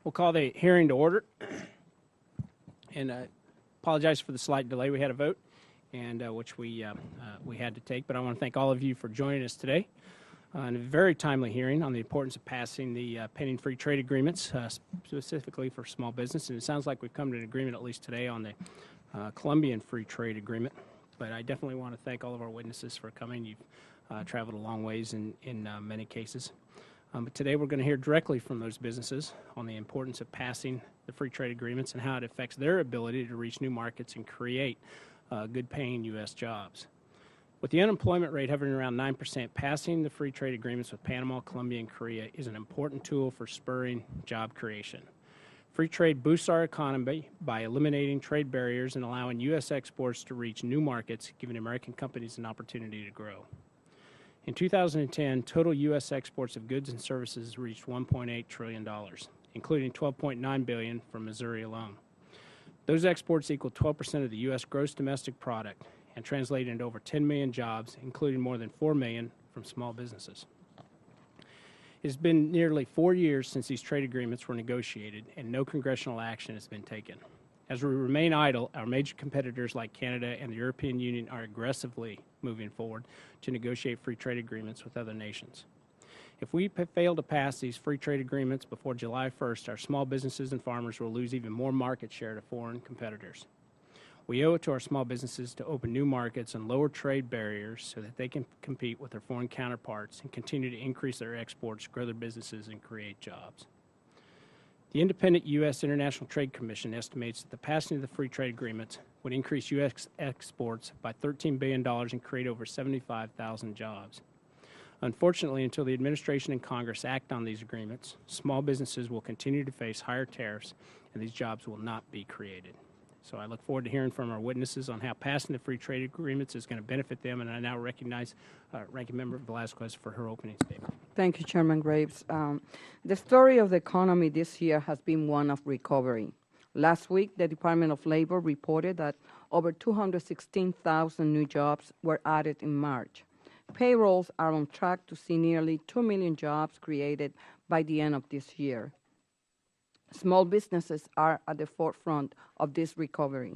We'll call the hearing to order. And I apologize for the slight delay. We had a vote, and which we had to take. But I want to thank all of you for joining us today on a very timely hearing on the importance of passing the pending free trade agreements, specifically for small business. And it sounds like we've come to an agreement, at least today, on the Colombian free trade agreement. But I definitely want to thank all of our witnesses for coming. You've traveled a long ways in many cases. But today we're going to hear directly from those businesses on the importance of passing the free trade agreements and how it affects their ability to reach new markets and create good-paying U.S. jobs. With the unemployment rate hovering around 9%, passing the free trade agreements with Panama, Colombia, and Korea is an important tool for spurring job creation. Free trade boosts our economy by eliminating trade barriers and allowing U.S. exports to reach new markets, giving American companies an opportunity to grow. In 2010, total U.S. exports of goods and services reached $1.8 trillion, including $12.9 billion from Missouri alone. Those exports equal 12% of the U.S. gross domestic product and translate into over 10 million jobs, including more than 4 million from small businesses. It has been nearly 4 years since these trade agreements were negotiated, and no congressional action has been taken. As we remain idle, our major competitors like Canada and the European Union are aggressively moving forward to negotiate free trade agreements with other nations. If we fail to pass these free trade agreements before July 1st, our small businesses and farmers will lose even more market share to foreign competitors. We owe it to our small businesses to open new markets and lower trade barriers so that they can compete with their foreign counterparts and continue to increase their exports, grow their businesses, and create jobs. The independent U.S. International Trade Commission estimates that the passing of the free trade agreements would increase U.S. exports by $13 billion and create over 75,000 jobs. Unfortunately, until the administration and Congress act on these agreements, small businesses will continue to face higher tariffs, and these jobs will not be created. So I look forward to hearing from our witnesses on how passing the free trade agreements is going to benefit them, and I now recognize Ranking Member Velasquez for her opening statement. Thank you, Chairman Graves. The story of the economy this year has been one of recovery. Last week, the Department of Labor reported that over 216,000 new jobs were added in March. Payrolls are on track to see nearly 2 million jobs created by the end of this year. Small businesses are at the forefront of this recovery.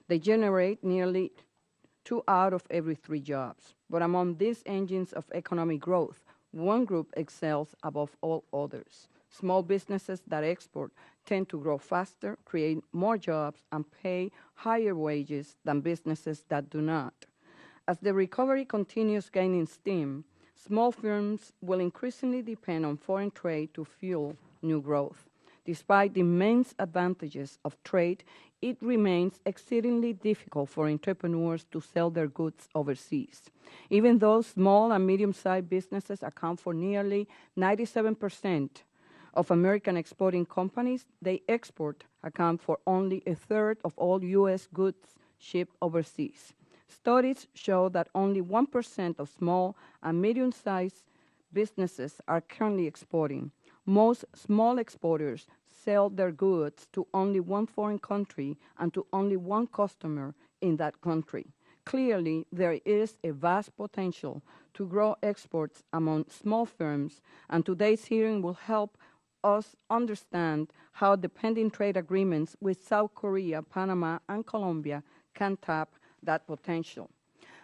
They generate nearly 2 out of every 3 jobs. But among these engines of economic growth, one group excels above all others. Small businesses that export tend to grow faster, create more jobs, and pay higher wages than businesses that do not. As the recovery continues gaining steam, small firms will increasingly depend on foreign trade to fuel new growth. Despite the immense advantages of trade, it remains exceedingly difficult for entrepreneurs to sell their goods overseas. Even though small and medium-sized businesses account for nearly 97% of American exporting companies, they account for only a third of all U.S. goods shipped overseas. Studies show that only 1% of small and medium-sized businesses are currently exporting. Most small exporters sell their goods to only one foreign country and to only one customer in that country. Clearly, there is a vast potential to grow exports among small firms, and today's hearing will help us understand how the pending trade agreements with South Korea, Panama, and Colombia can tap that potential.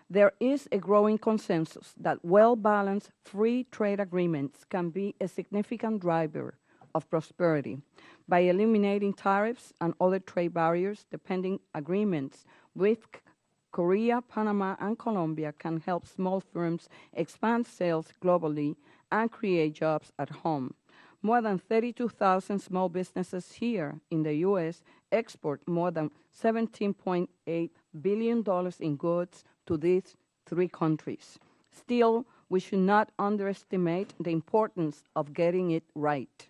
There is a growing consensus that well-balanced free trade agreements can be a significant driver of prosperity. By eliminating tariffs and other trade barriers, the pending agreements with Korea, Panama, and Colombia can help small firms expand sales globally and create jobs at home. More than 32,000 small businesses here in the U.S. export more than $17.8 billion in goods to these 3 countries. Still, we should not underestimate the importance of getting it right.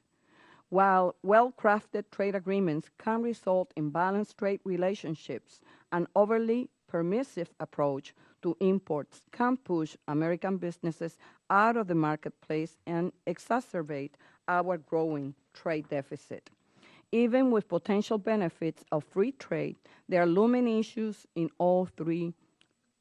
While well-crafted trade agreements can result in balanced trade relationships, an overly permissive approach to imports can push American businesses out of the marketplace and exacerbate our growing trade deficit. Even with potential benefits of free trade, there are looming issues in all 3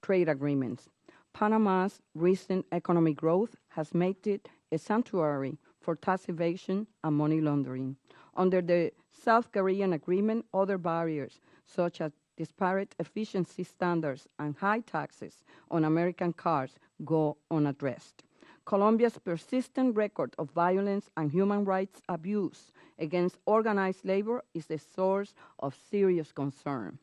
trade agreements. Panama's recent economic growth has made it a sanctuary for tax evasion and money laundering. Under the South Korean agreement, other barriers, such as disparate efficiency standards and high taxes on American cars, go unaddressed. Colombia's persistent record of violence and human rights abuse against organized labor is a source of serious concern.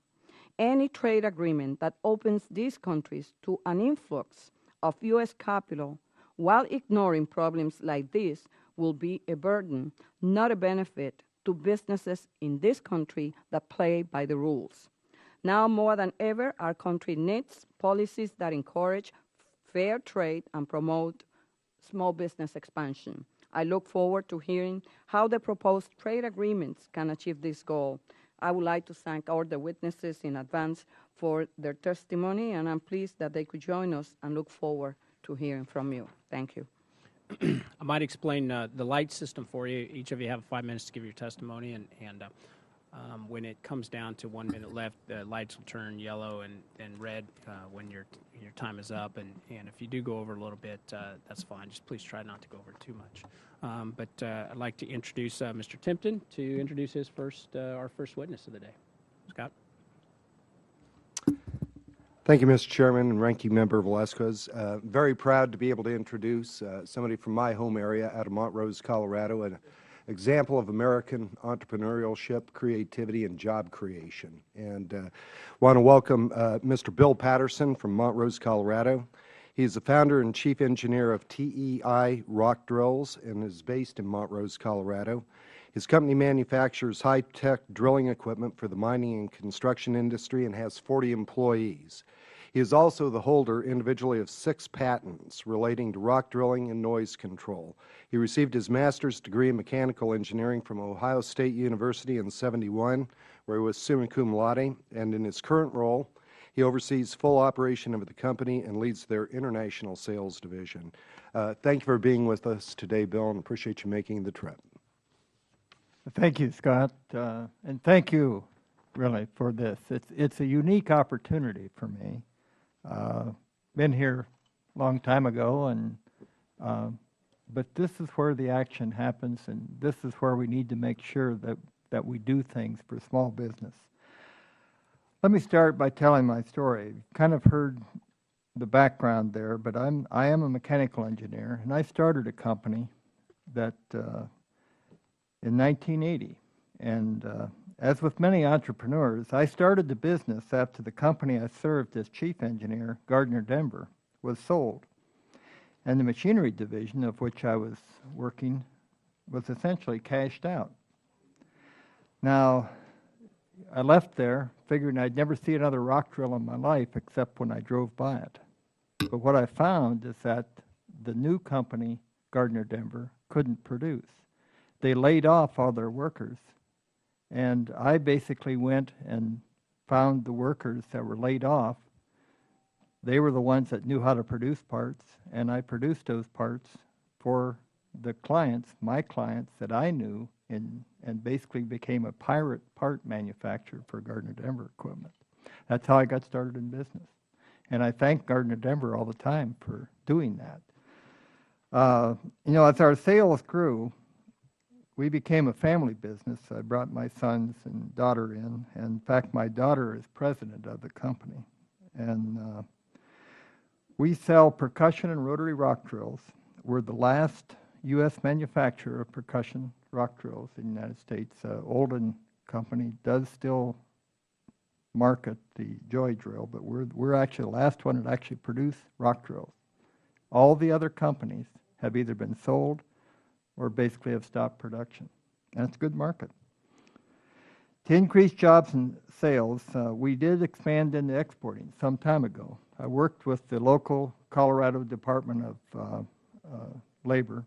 Any trade agreement that opens these countries to an influx of U.S. capital while ignoring problems like this will be a burden, not a benefit, to businesses in this country that play by the rules. Now more than ever, our country needs policies that encourage fair trade and promote small business expansion. I look forward to hearing how the proposed trade agreements can achieve this goal. I would like to thank all the witnesses in advance for their testimony, and I'm pleased that they could join us and look forward to hearing from you. Thank you. I might explain the light system for you. Each of you have 5 minutes to give your testimony, and when it comes down to 1 minute left, the lights will turn yellow and red when your time is up. And if you do go over a little bit, that's fine. Just please try not to go over too much. But I'd like to introduce Mr. Timpton to introduce his our first witness of the day. Scott. Thank you, Mr. Chairman and Ranking Member Velasquez. Very proud to be able to introduce somebody from my home area out of Montrose, Colorado, an example of American entrepreneurship, creativity, and job creation. And want to welcome Mr. Bill Patterson from Montrose, Colorado. He is the founder and chief engineer of TEI Rock Drills and is based in Montrose, Colorado. His company manufactures high-tech drilling equipment for the mining and construction industry and has 40 employees. He is also the holder individually of 6 patents relating to rock drilling and noise control. He received his master's degree in mechanical engineering from Ohio State University in '71, where he was summa cum laude, and in his current role, he oversees full operation of the company and leads their international sales division. Thank you for being with us today, Bill, and appreciate you making the trip. Thank you, Scott, and thank you, really, for this. It's a unique opportunity for me. Been here a long time ago, but this is where the action happens, and this is where we need to make sure that we do things for small business. Let me start by telling my story. You kind of heard the background there, but I am a mechanical engineer, and I started a company that in 1980. And as with many entrepreneurs, I started the business after the company I served as chief engineer, Gardner Denver, was sold. And the machinery division of which I was working was essentially cashed out. Now, I left there figuring I'd never see another rock drill in my life except when I drove by it. But what I found is that the new company, Gardner Denver, couldn't produce. They laid off all their workers, and I basically went and found the workers that were laid off. They were the ones that knew how to produce parts, and I produced those parts for the clients, my clients that I knew, and basically became a pirate part manufacturer for Gardner Denver equipment. That's how I got started in business. And I thank Gardner Denver all the time for doing that. As our sales grew, we became a family business. I brought my sons and daughter in. And in fact, my daughter is president of the company. And we sell percussion and rotary rock drills. We're the last U.S. manufacturer of percussion rock drills in the United States. Olden Company does still market the Joy drill, but we're actually the last one that actually produced rock drills. All the other companies have either been sold or basically have stopped production. And it's a good market. To increase jobs and sales, we did expand into exporting some time ago. I worked with the local Colorado Department of Labor,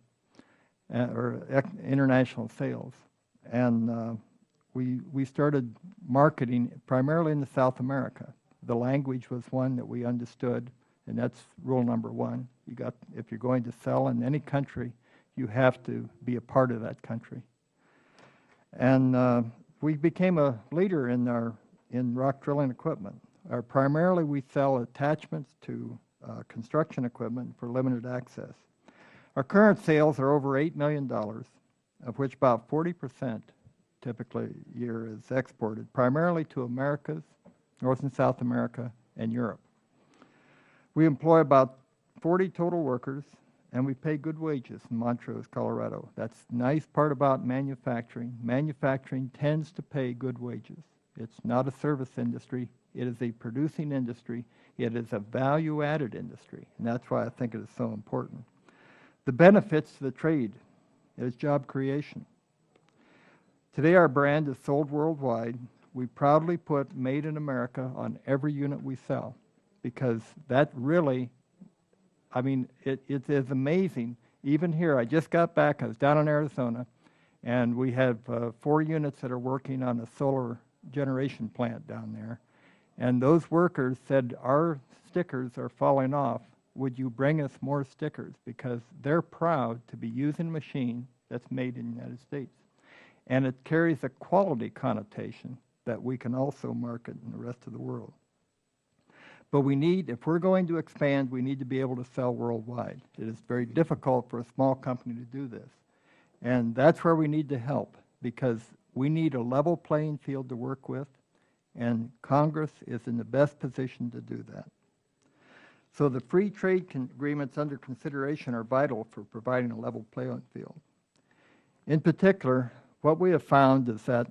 or international sales, and we started marketing primarily in South America. The language was one that we understood, and that's rule number one. If you're going to sell in any country, you have to be a part of that country. And we became a leader in rock drilling equipment. Primarily, we sell attachments to construction equipment for limited access. Our current sales are over $8 million, of which about 40% typically a year is exported, primarily to Americas, North and South America, and Europe. We employ about 40 total workers, and we pay good wages in Montrose, Colorado. That's the nice part about manufacturing. Manufacturing tends to pay good wages. It's not a service industry. It is a producing industry. It is a value-added industry, and that's why I think it is so important. The benefits to the trade is job creation. Today, our brand is sold worldwide. We proudly put Made in America on every unit we sell, because that really, I mean, it is amazing. Even here, I just got back, I was down in Arizona, and we have 4 units that are working on a solar generation plant down there. And those workers said, our stickers are falling off. Would you bring us more stickers? Because they're proud to be using a machine that's made in the United States. And it carries a quality connotation that we can also market in the rest of the world. But we need, if we're going to expand, we need to be able to sell worldwide. It is very difficult for a small company to do this. And that's where we need to help, because we need a level playing field to work with, and Congress is in the best position to do that. So the free trade agreements under consideration are vital for providing a level playing field. In particular, what we have found is that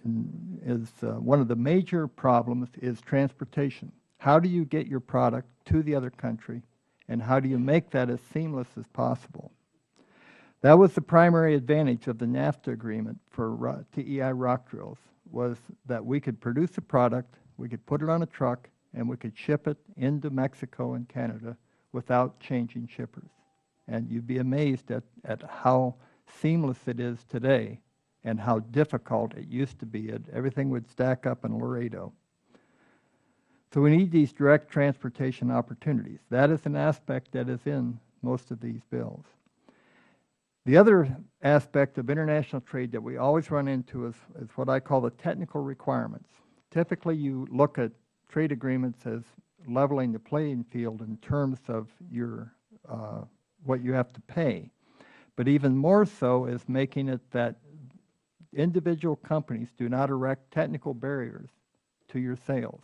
one of the major problems is transportation. How do you get your product to the other country, and how do you make that as seamless as possible? That was the primary advantage of the NAFTA agreement for TEI rock drills, was that we could produce a product, we could put it on a truck, and we could ship it into Mexico and Canada without changing shippers. And you'd be amazed at how seamless it is today and how difficult it used to be. Everything would stack up in Laredo. So we need these direct transportation opportunities. That is an aspect that is in most of these bills. The other aspect of international trade that we always run into is what I call the technical requirements. Typically, you look at trade agreements as leveling the playing field in terms of your what you have to pay. But even more so is making it that individual companies do not erect technical barriers to your sales.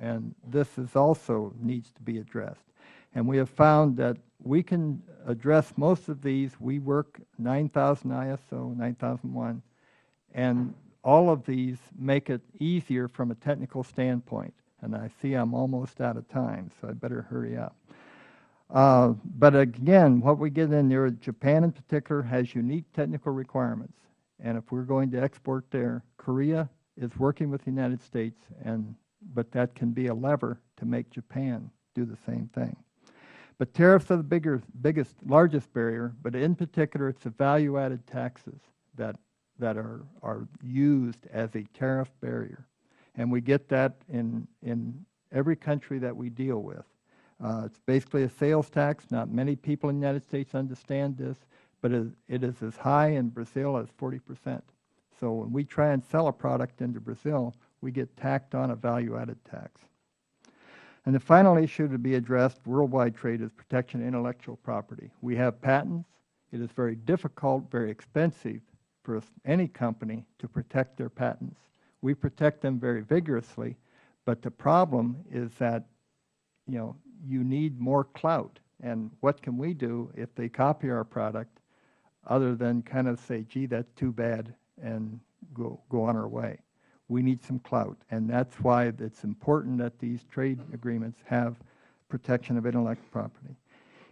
And this is also needs to be addressed. And we have found that we can address most of these. We work 9000 ISO, 9001, and all of these make it easier from a technical standpoint. And I see I'm almost out of time, so I better hurry up. But again, what we get in there, Japan in particular has unique technical requirements. And if we're going to export there, Korea is working with the United States, but that can be a lever to make Japan do the same thing. But tariffs are the largest barrier, but in particular, it's the value-added taxes that are used as a tariff barrier. And we get that in every country that we deal with. It's basically a sales tax. Not many people in the United States understand this, but it is as high in Brazil as 40%. So when we try and sell a product into Brazil, we get tacked on a value-added tax. And the final issue to be addressed, worldwide trade, is protection of intellectual property. We have patents. It is very difficult, very expensive for any company to protect their patents. We protect them very vigorously, but the problem is that, you need more clout. And what can we do if they copy our product other than kind of say, gee, that's too bad, and go on our way? We need some clout, and that's why it's important that these trade agreements have protection of intellectual property.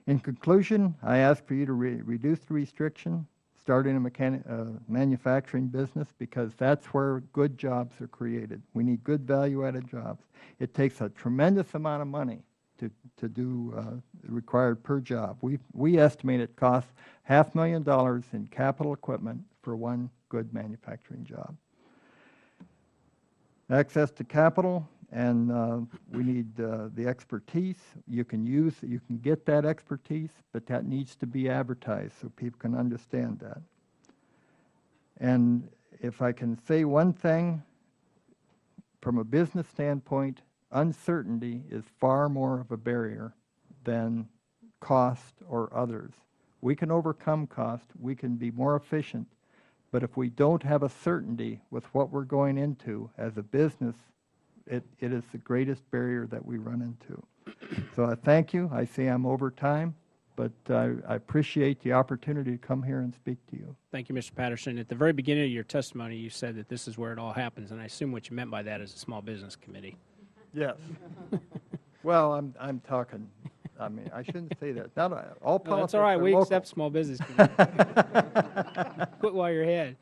In conclusion, I ask for you to reduce the restriction, starting a manufacturing business, because that's where good jobs are created. We need good value-added jobs. It takes a tremendous amount of money to do required per job. We estimate it costs $500,000 in capital equipment for one good manufacturing job. Access to capital, and we need the expertise. You can get that expertise, but that needs to be advertised so people can understand that. And if I can say one thing, from a business standpoint, uncertainty is far more of a barrier than cost or others. We can overcome cost, we can be more efficient, But if we don't have a certainty with what we're going into as a business, it is the greatest barrier that we run into. So I thank you. I see I'm over time, but I appreciate the opportunity to come here and speak to you. Thank you, Mr. Patterson. At the very beginning of your testimony, you said that this is where it all happens, and I assume what you meant by that is a small business committee. Yes. Well, I'm talking. I mean, I shouldn't say that. Not all politics. No, that's all right. are We local. accept small business committee. Quit while you're ahead.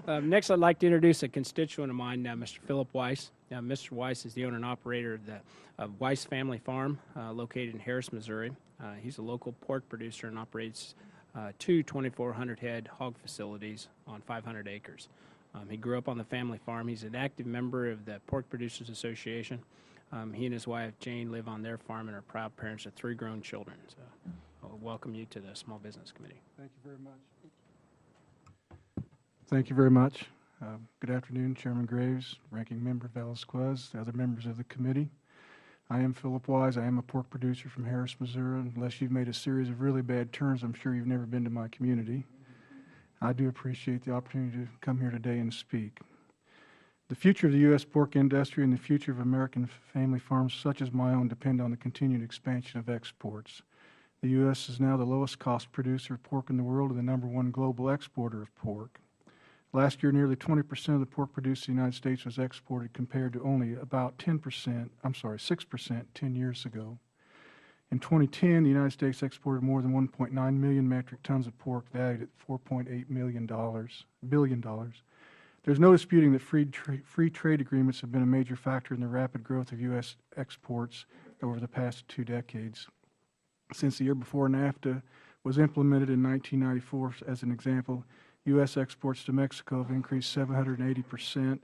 Next, I'd like to introduce a constituent of mine, Mr. Philip Weiss. Now, Mr. Weiss is the owner and operator of the Weiss Family Farm, located in Harris, Missouri. He's a local pork producer and operates two 2,400-head hog facilities on 500 acres. He grew up on the family farm. He's an active member of the Pork Producers Association. He and his wife, Jane, live on their farm and are proud parents of 3 grown children. So I'll welcome you to the Small Business Committee. Thank you very much. Thank you very much. Good afternoon, Chairman Graves, Ranking Member Velasquez, the other members of the committee. I am Philip Wise. I am a pork producer from Harris, Missouri. Unless you've made a series of really bad turns, I'm sure you've never been to my community. I do appreciate the opportunity to come here today and speak. The future of the U.S. pork industry and the future of American family farms such as my own depend on the continued expansion of exports. The U.S. is now the lowest cost producer of pork in the world and the #1 global exporter of pork. Last year, nearly 20% of the pork produced in the United States was exported compared to only about 6% 10 years ago. In 2010, the United States exported more than 1.9 million metric tons of pork valued at $4.8 billion. There's no disputing that free trade agreements have been a major factor in the rapid growth of U.S. exports over the past 2 decades. Since the year before NAFTA was implemented in 1994, as an example, U.S. exports to Mexico have increased 780%,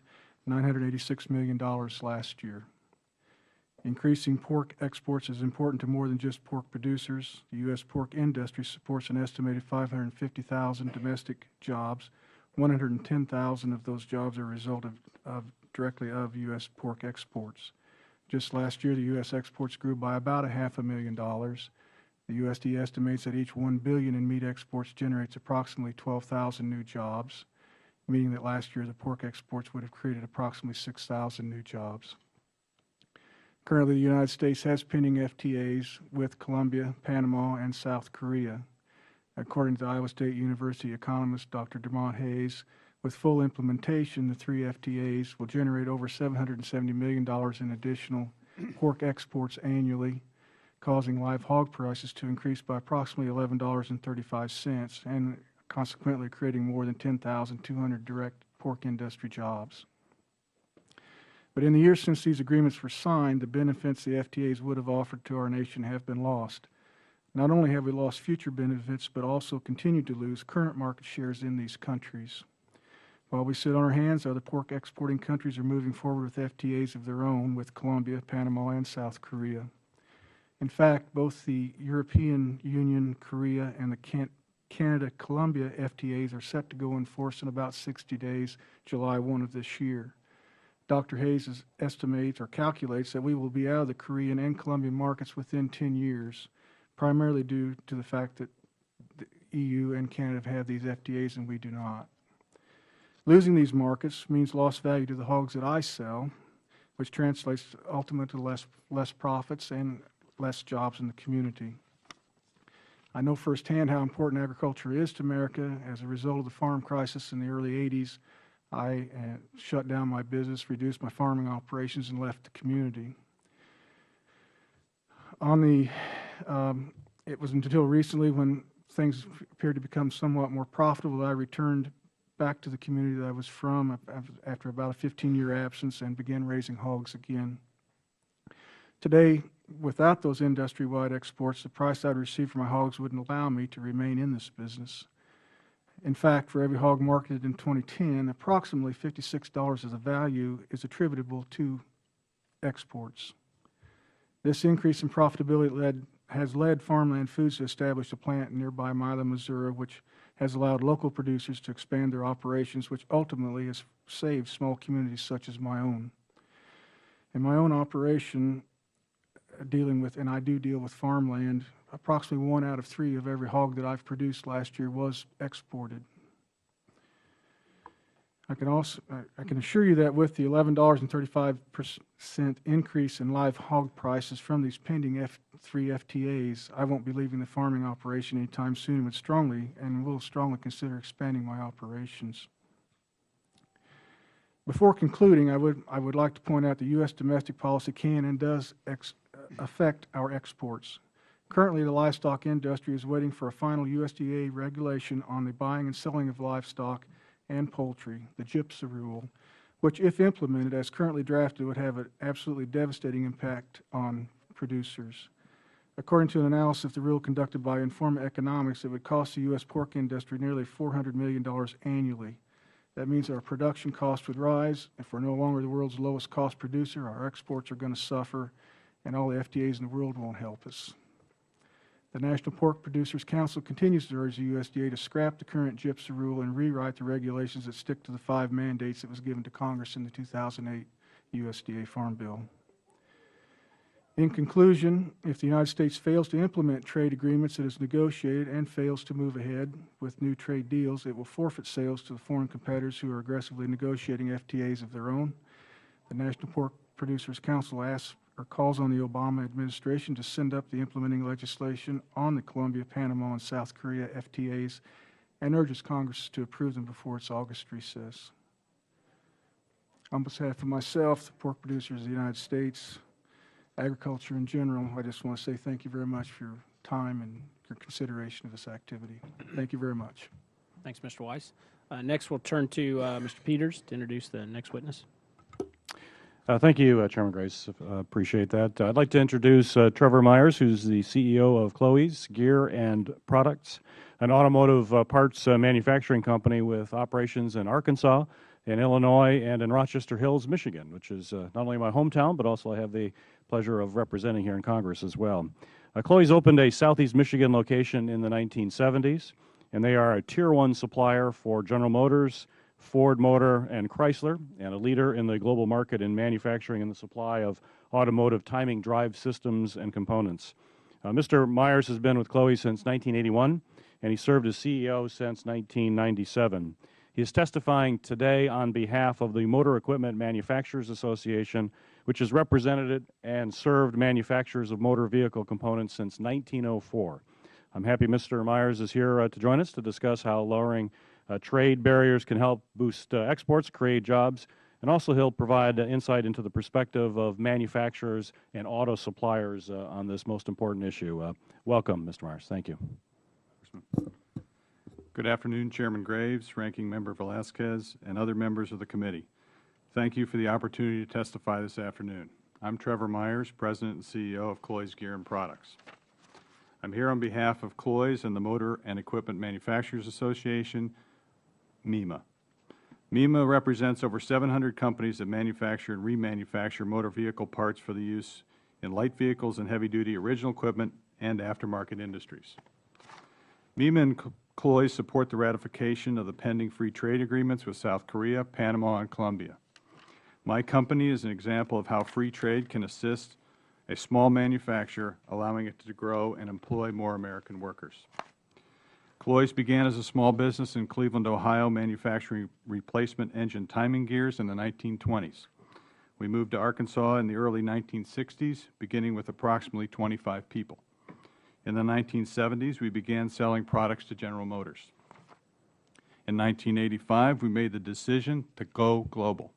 $986 million last year. Increasing pork exports is important to more than just pork producers. The U.S. pork industry supports an estimated 550,000 domestic jobs. 110,000 of those jobs are a result directly of U.S. pork exports. Just last year, the U.S. exports grew by about $500,000. The USDA estimates that each $1 billion in meat exports generates approximately 12,000 new jobs, meaning that last year the pork exports would have created approximately 6,000 new jobs. Currently, the United States has pending FTAs with Colombia, Panama, and South Korea. According to Iowa State University economist Dr. Dermot Hayes, with full implementation, the 3 FTAs will generate over $770 million in additional pork exports annually, causing live hog prices to increase by approximately $11.35 and consequently creating more than 10,200 direct pork industry jobs. But in the years since these agreements were signed, the benefits the FTAs would have offered to our nation have been lost. Not only have we lost future benefits, but also continued to lose current market shares in these countries. While we sit on our hands, other pork exporting countries are moving forward with FTAs of their own with Colombia, Panama, and South Korea. In fact, both the European Union, Korea, and the Canada-Colombia FTAs are set to go in force in about 60 days, July 1 of this year. Dr. Hayes estimates or calculates that we will be out of the Korean and Colombian markets within 10 years, primarily due to the fact that the EU and Canada have these FTAs and we do not. Losing these markets means lost value to the hogs that I sell, which translates ultimately to less profits and less jobs in the community. I know firsthand how important agriculture is to America. As a result of the farm crisis in the early 80s, I shut down my business, reduced my farming operations, and left the community. It was until recently when things appeared to become somewhat more profitable that I returned back to the community that I was from after about a 15-year absence and began raising hogs again. Today, without those industry-wide exports, the price I'd receive for my hogs wouldn't allow me to remain in this business. In fact, for every hog marketed in 2010, approximately $56 of the value is attributable to exports. This increase in profitability has led Farmland Foods to establish a plant in nearby Milo, Missouri, which has allowed local producers to expand their operations, which ultimately has saved small communities such as my own. In my own operation, and I do deal with farmland, approximately 1 out of 3 of every hog that I've produced last year was exported. I can assure you that with the $11.35% increase in live hog prices from these pending three FTAs, I won't be leaving the farming operation anytime soon, and will strongly consider expanding my operations. Before concluding, I would like to point out that U.S. domestic policy can and does affect our exports. Currently, the livestock industry is waiting for a final USDA regulation on the buying and selling of livestock and poultry, the GIPSA rule, which, if implemented as currently drafted, would have an absolutely devastating impact on producers. According to an analysis of the rule conducted by Informa Economics, it would cost the U.S. pork industry nearly $400 million annually. That means our production costs would rise. If we're no longer the world's lowest cost producer, our exports are going to suffer, and all the FTAs in the world won't help us. The National Pork Producers Council continues to urge the USDA to scrap the current GIPSA rule and rewrite the regulations that stick to the 5 mandates that was given to Congress in the 2008 USDA Farm Bill. In conclusion, if the United States fails to implement trade agreements it has negotiated and fails to move ahead with new trade deals, it will forfeit sales to the foreign competitors who are aggressively negotiating FTAs of their own. The National Pork Producers Council calls on the Obama administration to send up the implementing legislation on the Colombia, Panama, and South Korea FTAs and urges Congress to approve them before its August recess. On behalf of myself, the pork producers of the United States, agriculture in general, I just want to say thank you very much for your time and your consideration of this activity. Thank you very much. Thanks, Mr. Weiss. Next, we'll turn to Mr. Peters to introduce the next witness. Thank you, Chairman Grace. Appreciate that. I'd like to introduce Trevor Meyers, who's the CEO of Chloe's Gear and Products, an automotive parts manufacturing company with operations in Arkansas, in Illinois, and in Rochester Hills, Michigan, which is not only my hometown, but also I have the pleasure of representing here in Congress as well. Chloe's opened a Southeast Michigan location in the 1970s, and they are a Tier 1 supplier for General Motors, Ford Motor, and Chrysler, and a leader in the global market in manufacturing and the supply of automotive timing drive systems and components. Mr. Meyers has been with Chloe since 1981, and he served as CEO since 1997. He is testifying today on behalf of the Motor Equipment Manufacturers Association, which has represented and served manufacturers of motor vehicle components since 1904. I'm happy Mr. Meyers is here to join us to discuss how lowering trade barriers can help boost exports, create jobs, and also he'll provide insight into the perspective of manufacturers and auto suppliers on this most important issue. Welcome, Mr. Meyers. Thank you. Good afternoon, Chairman Graves, Ranking Member Velasquez, and other members of the committee. Thank you for the opportunity to testify this afternoon. I'm Trevor Meyers, President and CEO of Chloe's Gear and Products. I'm here on behalf of Chloe's and the Motor and Equipment Manufacturers Association, MEMA. MEMA represents over 700 companies that manufacture and remanufacture motor vehicle parts for the use in light vehicles and heavy-duty original equipment and aftermarket industries. MEMA and Chloe support the ratification of the pending free trade agreements with South Korea, Panama, and Colombia. My company is an example of how free trade can assist a small manufacturer, allowing it to grow and employ more American workers. Chloe's began as a small business in Cleveland, Ohio, manufacturing replacement engine timing gears in the 1920s. We moved to Arkansas in the early 1960s, beginning with approximately 25 people. In the 1970s, we began selling products to General Motors. In 1985, we made the decision to go global.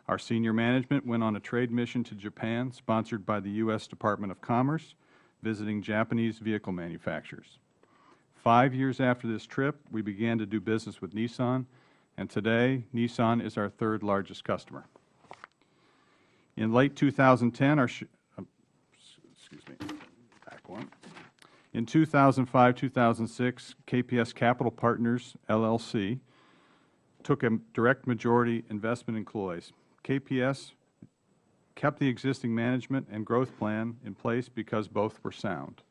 Our senior management went on a trade mission to Japan, sponsored by the U.S. Department of Commerce, visiting Japanese vehicle manufacturers. 5 years after this trip, we began to do business with Nissan, and today, Nissan is our third largest customer. In late 2010, In 2005-2006, KPS Capital Partners, LLC, took a direct majority investment in Chloe's. KPS kept the existing management and growth plan in place because both were sound.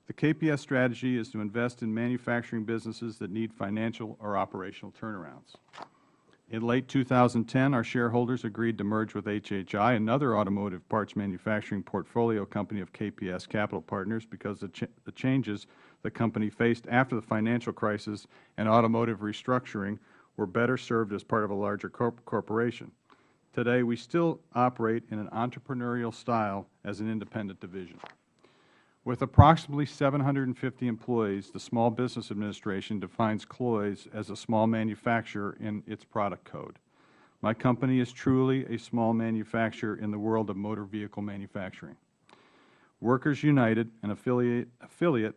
The KPS strategy is to invest in manufacturing businesses that need financial or operational turnarounds. In late 2010, our shareholders agreed to merge with HHI, another automotive parts manufacturing portfolio company of KPS Capital Partners, because the changes the company faced after the financial crisis and automotive restructuring were better served as part of a larger corporation. Today, we still operate in an entrepreneurial style as an independent division. With approximately 750 employees, the Small Business Administration defines Cloys as a small manufacturer in its product code. My company is truly a small manufacturer in the world of motor vehicle manufacturing. Workers United, an affiliate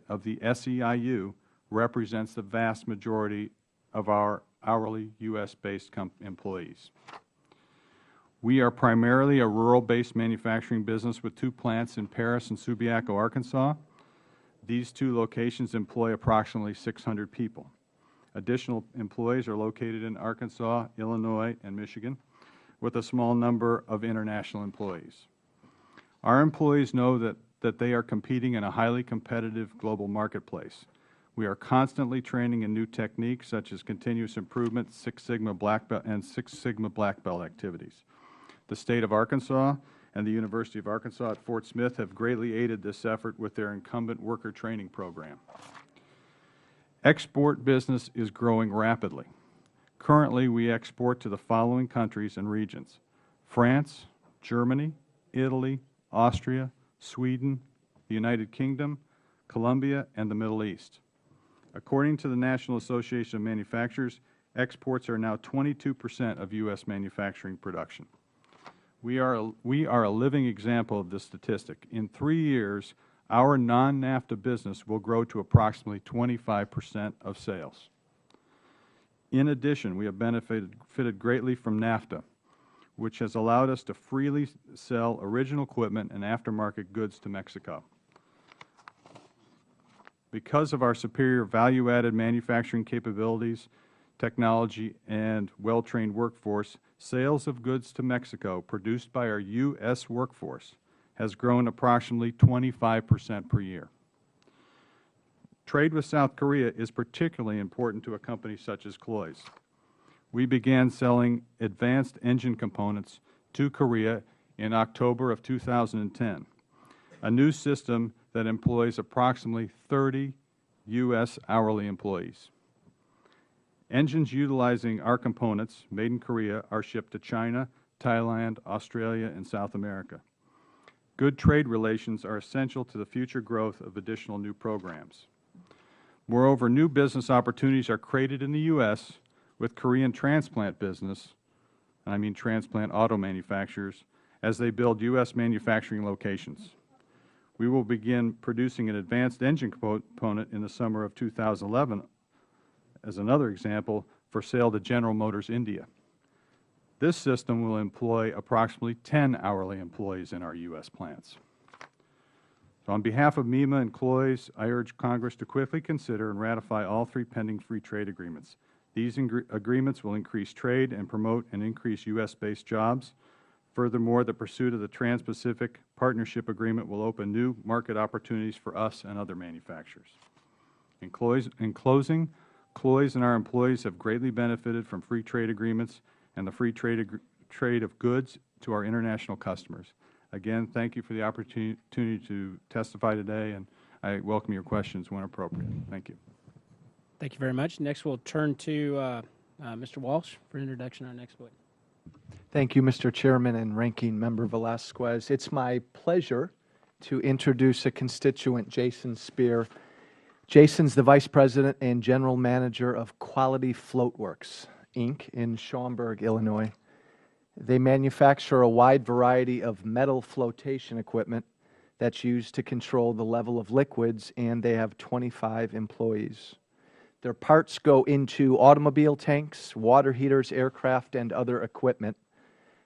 of the SEIU, represents the vast majority of our hourly U.S.-based employees. We are primarily a rural-based manufacturing business with 2 plants in Paris and Subiaco, Arkansas. These 2 locations employ approximately 600 people. Additional employees are located in Arkansas, Illinois, and Michigan, with a small number of international employees. Our employees know that they are competing in a highly competitive global marketplace. We are constantly training in new techniques such as continuous improvement, Six Sigma Black Belt activities. The State of Arkansas and the University of Arkansas at Fort Smith have greatly aided this effort with their incumbent worker training program. Export business is growing rapidly. Currently, we export to the following countries and regions: France, Germany, Italy, Austria, Sweden, the United Kingdom, Colombia, and the Middle East. According to the National Association of Manufacturers, exports are now 22% of U.S. manufacturing production. We are a living example of this statistic. In 3 years, our non-NAFTA business will grow to approximately 25% of sales. In addition, we have benefited greatly from NAFTA, which has allowed us to freely sell original equipment and aftermarket goods to Mexico. Because of our superior value-added manufacturing capabilities, technology, and well-trained workforce, sales of goods to Mexico produced by our U.S. workforce has grown approximately 25% per year. Trade with South Korea is particularly important to a company such as Cloys. We began selling advanced engine components to Korea in October of 2010, a new system that employs approximately 30 U.S. hourly employees. Engines utilizing our components, made in Korea, are shipped to China, Thailand, Australia, and South America. Good trade relations are essential to the future growth of additional new programs. Moreover, new business opportunities are created in the U.S. with Korean transplant business, and I mean transplant auto manufacturers, as they build U.S. manufacturing locations. We will begin producing an advanced engine component in the summer of 2011, as another example, for sale to General Motors India. This system will employ approximately 10 hourly employees in our U.S. plants. So on behalf of MEMA and Cloys, I urge Congress to quickly consider and ratify all 3 pending free trade agreements. These agreements will increase trade and promote and increase U.S.-based jobs. Furthermore, the pursuit of the Trans-Pacific Partnership Agreement will open new market opportunities for us and other manufacturers. In closing, Cloys and our employees have greatly benefited from free trade agreements and the free trade of goods to our international customers. Again, thank you for the opportunity to testify today, and I welcome your questions when appropriate. Thank you. Thank you very much. Next, we'll turn to Mr. Walsh for introduction on our next witness. Thank you, Mr. Chairman and Ranking Member Velazquez. It's my pleasure to introduce a constituent, Jason Spear. Jason's the Vice President and General Manager of Quality Floatworks, Inc. in Schaumburg, Illinois. They manufacture a wide variety of metal flotation equipment that's used to control the level of liquids, and they have 25 employees. Their parts go into automobile tanks, water heaters, aircraft, and other equipment.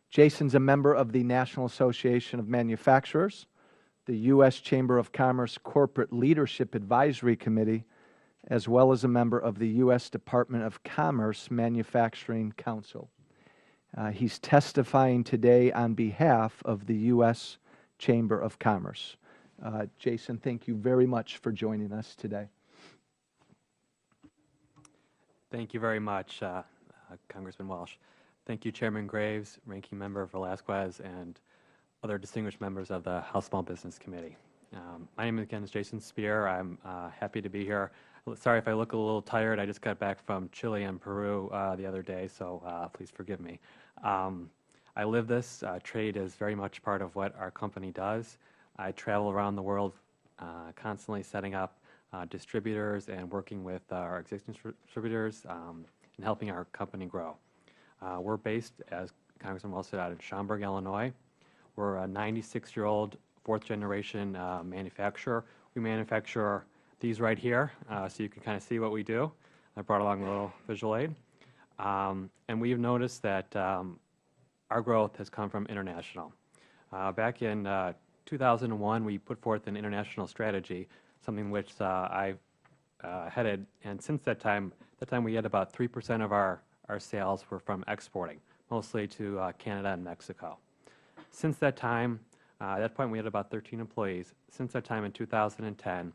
Jason's a member of the National Association of Manufacturers, the U.S. Chamber of Commerce Corporate Leadership Advisory Committee, as well as a member of the U.S. Department of Commerce Manufacturing Council. He's testifying today on behalf of the U.S. Chamber of Commerce. Jason, thank you very much for joining us today. Thank you very much, Congressman Walsh. Thank you, Chairman Graves, Ranking Member Velazquez, and other distinguished members of the House Small Business Committee. My name again is Jason Spear. I'm happy to be here. Sorry if I look a little tired. I just got back from Chile and Peru the other day, so please forgive me. I live this. Trade is very much part of what our company does. I travel around the world constantly setting up distributors and working with our existing distributors and helping our company grow. We're based, as Congressman Wells said, out in Schaumburg, Illinois. We're a 96-year-old, fourth-generation manufacturer. We manufacture these right here, so you can kind of see what we do. I brought along a little visual aid. And we've noticed that our growth has come from international. Back in 2001, we put forth an international strategy, something which I headed, and since that time we had about 3% of our sales were from exporting, mostly to Canada and Mexico. Since that time, at that point we had about 13 employees. Since that time in 2010,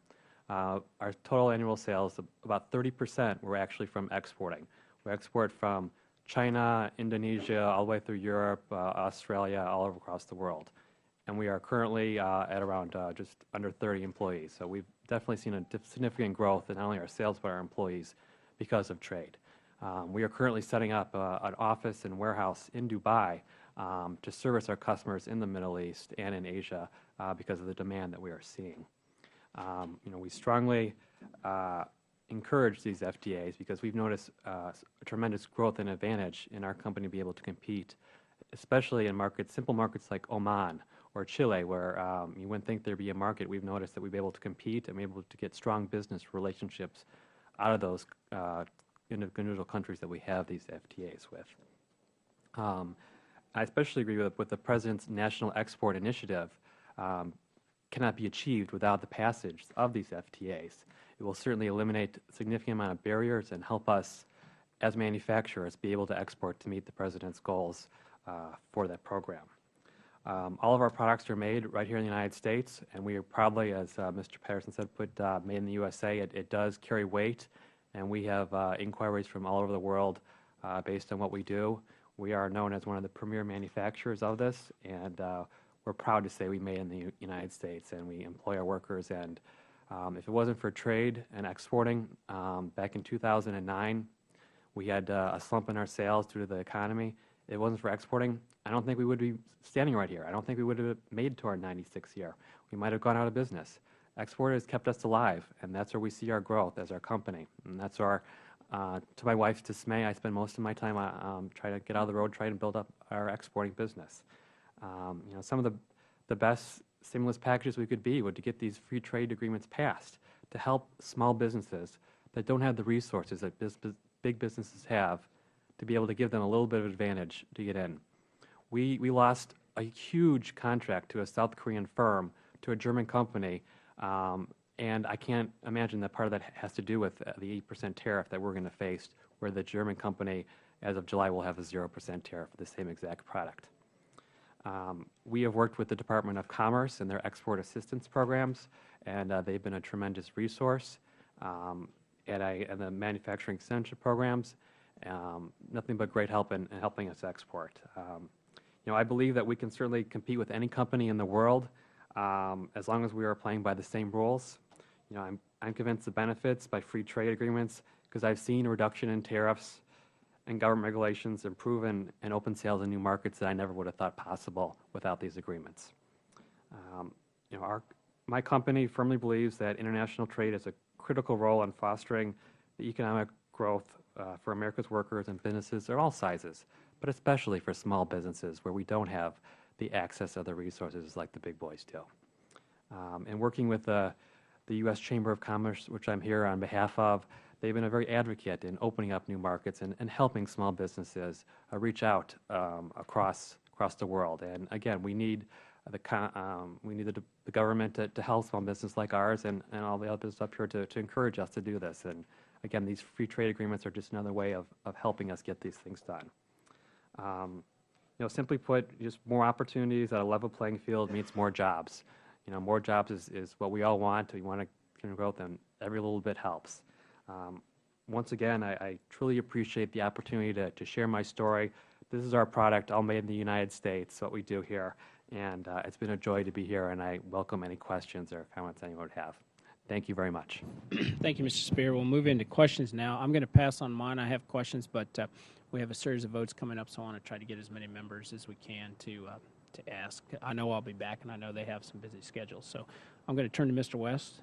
our total annual sales, about 30% were actually from exporting. We export from China, Indonesia, all the way through Europe, Australia, all over across the world. And we are currently at around just under 30 employees. So we've definitely seen a significant growth in not only our sales but our employees because of trade. We are currently setting up an office and warehouse in Dubai to service our customers in the Middle East and in Asia because of the demand that we are seeing. We strongly encourage these FTAs because we've noticed a tremendous growth and advantage in our company to be able to compete, especially in simple markets like Oman or Chile, where you wouldn't think there'd be a market. We've noticed that we've been able to compete and be able to get strong business relationships out of those individual countries that we have these FTAs with. I especially agree with the President's National Export Initiative cannot be achieved without the passage of these FTAs. It will certainly eliminate a significant amount of barriers and help us as manufacturers be able to export to meet the President's goals for that program. All of our products are made right here in the United States, and we are proudly, as Mr. Patterson said, put made in the USA. It does carry weight, and we have inquiries from all over the world based on what we do. We are known as one of the premier manufacturers of this, and we're proud to say we made in the United States, and we employ our workers. And if it wasn't for trade and exporting, back in 2009, we had a slump in our sales due to the economy. If it wasn't for exporting, I don't think we would be standing right here. I don't think we would have made to our 96th year. We might have gone out of business. Export has kept us alive, and that's where we see our growth as our company. And that's our, to my wife's dismay, I spend most of my time trying to get out of the road, trying to build up our exporting business. Some of the best stimulus packages we could be would to get these free trade agreements passed to help small businesses that don't have the resources that big businesses have to be able to give them a little bit of advantage to get in. We lost a huge contract to a South Korean firm, to a German company, and I can't imagine that part of that has to do with the 8% tariff that we're going to face, where the German company, as of July, will have a 0% tariff for the same exact product. We have worked with the Department of Commerce and their export assistance programs, and they've been a tremendous resource. And the manufacturing extension programs, nothing but great help in helping us export. I believe that we can certainly compete with any company in the world as long as we are playing by the same rules. I'm convinced the benefits by free trade agreements, because I've seen a reduction in tariffs and government regulations, improve and open sales in new markets that I never would have thought possible without these agreements. My company firmly believes that international trade is a critical role in fostering the economic growth for America's workers and businesses of all sizes, but especially for small businesses where we don't have the access to the resources like the big boys do. And working with the U.S. Chamber of Commerce, which I'm here on behalf of, they've been a very advocate in opening up new markets and helping small businesses reach out across the world. And again, we need the government to help small business like ours and all the others up here to encourage us to do this. And again, these free trade agreements are just another way of helping us get these things done. Simply put, just more opportunities at a level playing field means more jobs. More jobs is what we all want. We want to grow, and every little bit helps. Once again, I truly appreciate the opportunity to share my story. This is our product, all made in the United States, what we do here. And it's been a joy to be here, and I welcome any questions or comments anyone would have. Thank you very much. Thank you, Mr. Spear. We'll move into questions now. I'm going to pass on mine. I have questions, but we have a series of votes coming up, so I want to try to get as many members as we can to ask. I know I'll be back, and I know they have some busy schedules. So I'm going to turn to Mr. West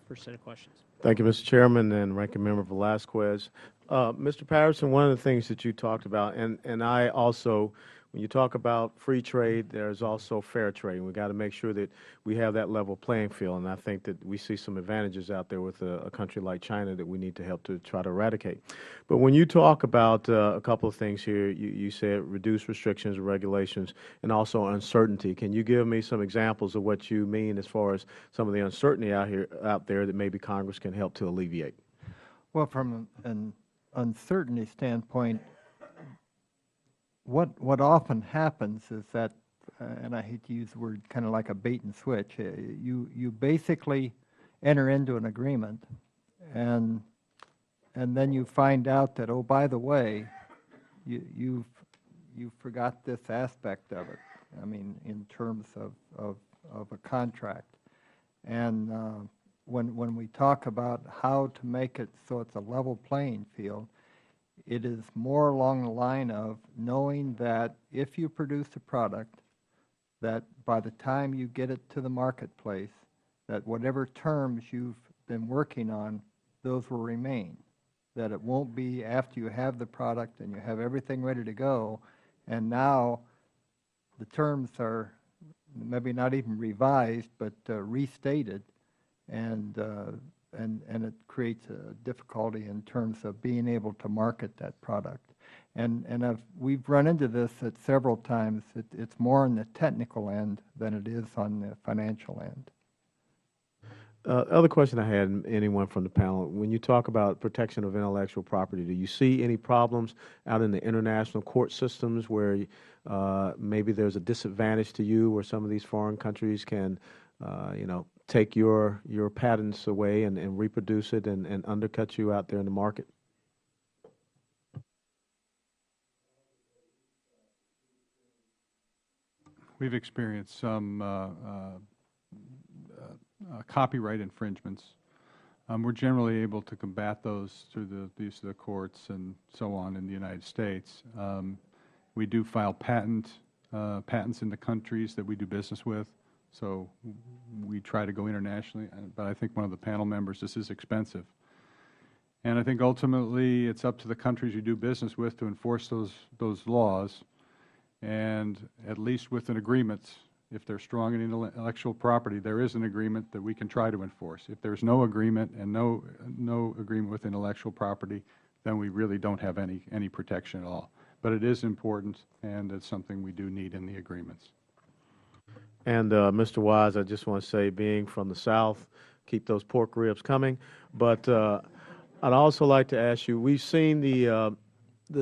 for a set of questions. Thank you, Mr. Chairman and Ranking Member Velasquez. Mr. Patterson, one of the things that you talked about, and I also, when you talk about free trade, there's also fair trade. And we got to make sure that we have that level playing field. And I think that we see some advantages out there with a country like China that we need to help to try to eradicate. But when you talk about a couple of things here, you said reduce restrictions and regulations and also uncertainty. Can you give me some examples of what you mean as far as some of the uncertainty out there that maybe Congress can help to alleviate? Well, from an uncertainty standpoint, what often happens is that, and I hate to use the word kind of like a bait and switch, you basically enter into an agreement, and then you find out that, oh, by the way, you forgot this aspect of it. I mean, in terms of a contract, and when we talk about how to make it so it's a level playing field, it is more along the line of knowing that if you produce a product, that by the time you get it to the marketplace, that whatever terms you've been working on, those will remain. That it won't be after you have the product and you have everything ready to go, and now the terms are maybe not even revised, but restated, and it creates a difficulty in terms of being able to market that product. And we've run into this at several times. It's more on the technical end than it is on the financial end. Other question I had, anyone from the panel, when you talk about protection of intellectual property, do you see any problems out in the international court systems where maybe there's a disadvantage to you, where some of these foreign countries can, take your patents away and reproduce it and undercut you out there in the market? We've experienced some copyright infringements. We're generally able to combat those through the use of the courts and so on in the United States. We do file patents in the countries that we do business with, so we try to go internationally. But I think one of the panel members, this is expensive. And I think ultimately it's up to the countries you do business with to enforce those laws, and at least with an agreement. If they're strong in intellectual property, there is an agreement that we can try to enforce. If there's no agreement and no agreement with intellectual property, then we really don't have any protection at all. But it is important, and it's something we do need in the agreements. And Mr. Weiss, I just want to say, being from the South, keep those pork ribs coming. But I'd also like to ask you, we've seen the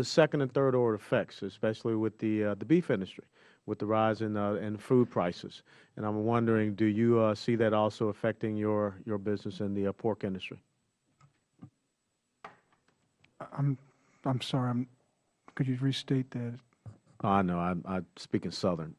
second and third order effects, especially with the beef industry, with the rise in food prices. And I'm wondering, do you see that also affecting your business in the pork industry? I'm sorry. Could you restate that? Oh, I know. I'm speaking Southern.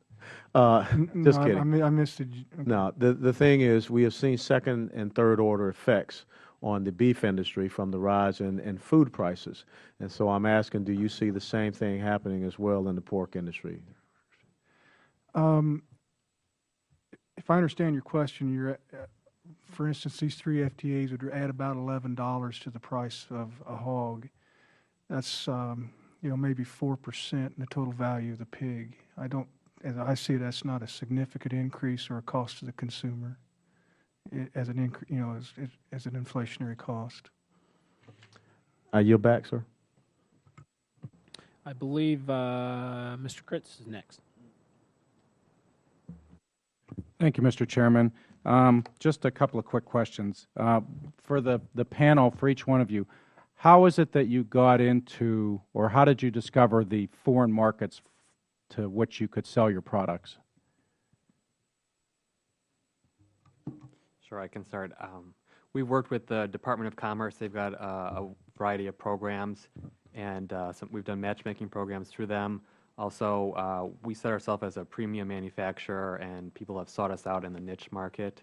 Just kidding. I missed it. No, the thing is, we have seen second and third order effects on the beef industry from the rise in food prices. And so I'm asking, do you see the same thing happening as well in the pork industry? If I understand your question, for instance, these 3 FTAs would add about $11 to the price of a hog. That's maybe 4% in the total value of the pig. As I see it, that's not a significant increase or a cost to the consumer as an as an inflationary cost. I yield back, sir. I believe Mr. Kritz is next. Thank you, Mr. Chairman. Just a couple of quick questions. For the panel, for each one of you, how is it that you got into, or how did you discover the foreign markets to which you could sell your products? Sure, I can start. We've worked with the Department of Commerce. They've got a variety of programs, and we've done matchmaking programs through them. Also, we set ourselves as a premium manufacturer, and people have sought us out in the niche market.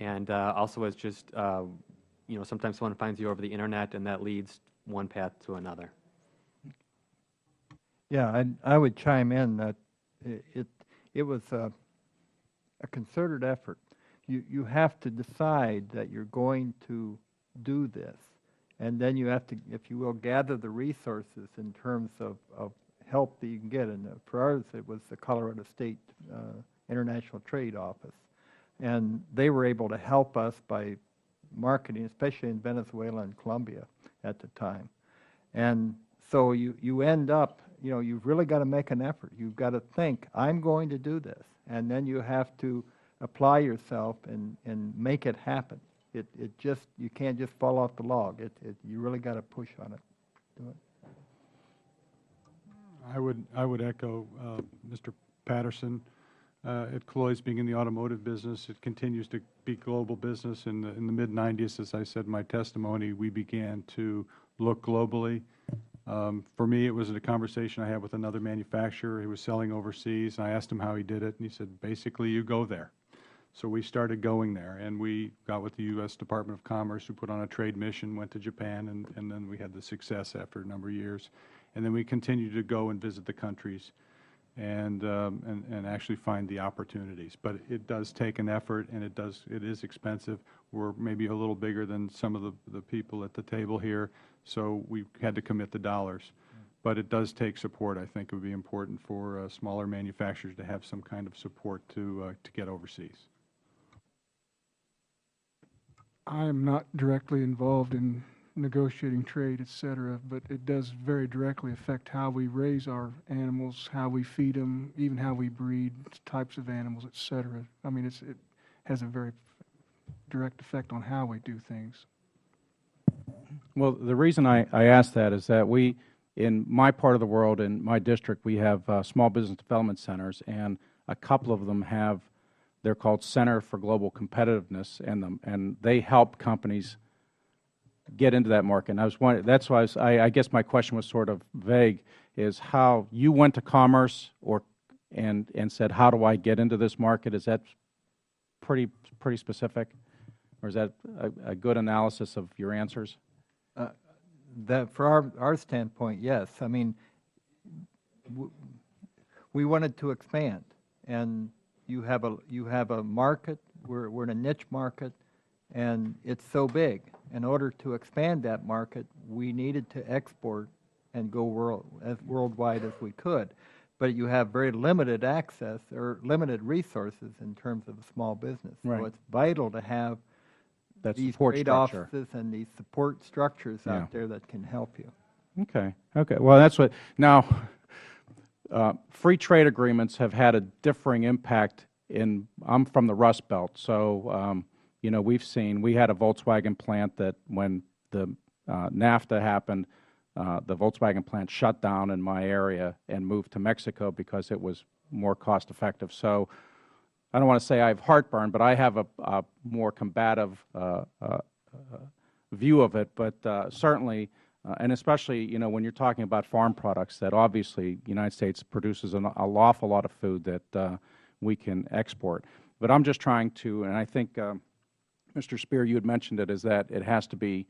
and also as just, sometimes someone finds you over the internet and that leads one path to another. Yeah, I would chime in that it was a concerted effort. You have to decide that you're going to do this, and then you have to, if you will, gather the resources in terms of help that you can get. And for ours, it was the Colorado State International Trade Office, and they were able to help us by marketing, especially in Venezuela and Colombia at the time. And so you end up, you've really got to make an effort. You've got to think, I'm going to do this. And then you have to apply yourself and make it happen. You can't just fall off the log. You really got to push on it. Do it. I would echo Mr. Patterson. At Cloyes, being in the automotive business, it continues to be global business. In the mid-'90s, as I said in my testimony, we began to look globally. For me, it was a conversation I had with another manufacturer who was selling overseas. I asked him how he did it, and he said, basically, you go there. So we started going there, and we got with the U.S. Department of Commerce, who put on a trade mission, went to Japan, and then we had the success after a number of years. And then we continued to go and visit the countries and actually find the opportunities. But it does take an effort, and it is expensive. We're maybe a little bigger than some of the people at the table here, so we had to commit the dollars. But it does take support. I think it would be important for smaller manufacturers to have some kind of support to get overseas. I am not directly involved in negotiating trade, et cetera, but it does very directly affect how we raise our animals, how we feed them, even how we breed types of animals, et cetera. I mean, it has a very direct effect on how we do things. Well, the reason I ask that is that in my part of the world, in my district, we have small business development centers, and a couple of them they're called Center for Global Competitiveness, and they help companies get into that market. And I was wondering, that's why I guess my question was sort of vague, is how you went to Commerce and said, how do I get into this market? Is that pretty specific, or is that a good analysis of your answers? That for our standpoint, yes. I mean, we wanted to expand, and you have a market. We're in a niche market, and it's so big. In order to expand that market, we needed to export and go worldwide as we could. But you have very limited access or limited resources in terms of a small business. Right. So it's vital to have That these support trade structure. offices and these support structures out there that can help you. Okay. Well, that's what now. Free trade agreements have had a differing impact. I'm from the Rust Belt, so we had a Volkswagen plant that when the NAFTA happened, the Volkswagen plant shut down in my area and moved to Mexico because it was more cost effective. So I don't want to say I have heartburn, but I have a more combative view of it. But certainly, and especially when you're talking about farm products, that obviously the United States produces an awful lot of food that we can export. But I'm just trying to, and I think Mr. Spear, you had mentioned it, is that it has to be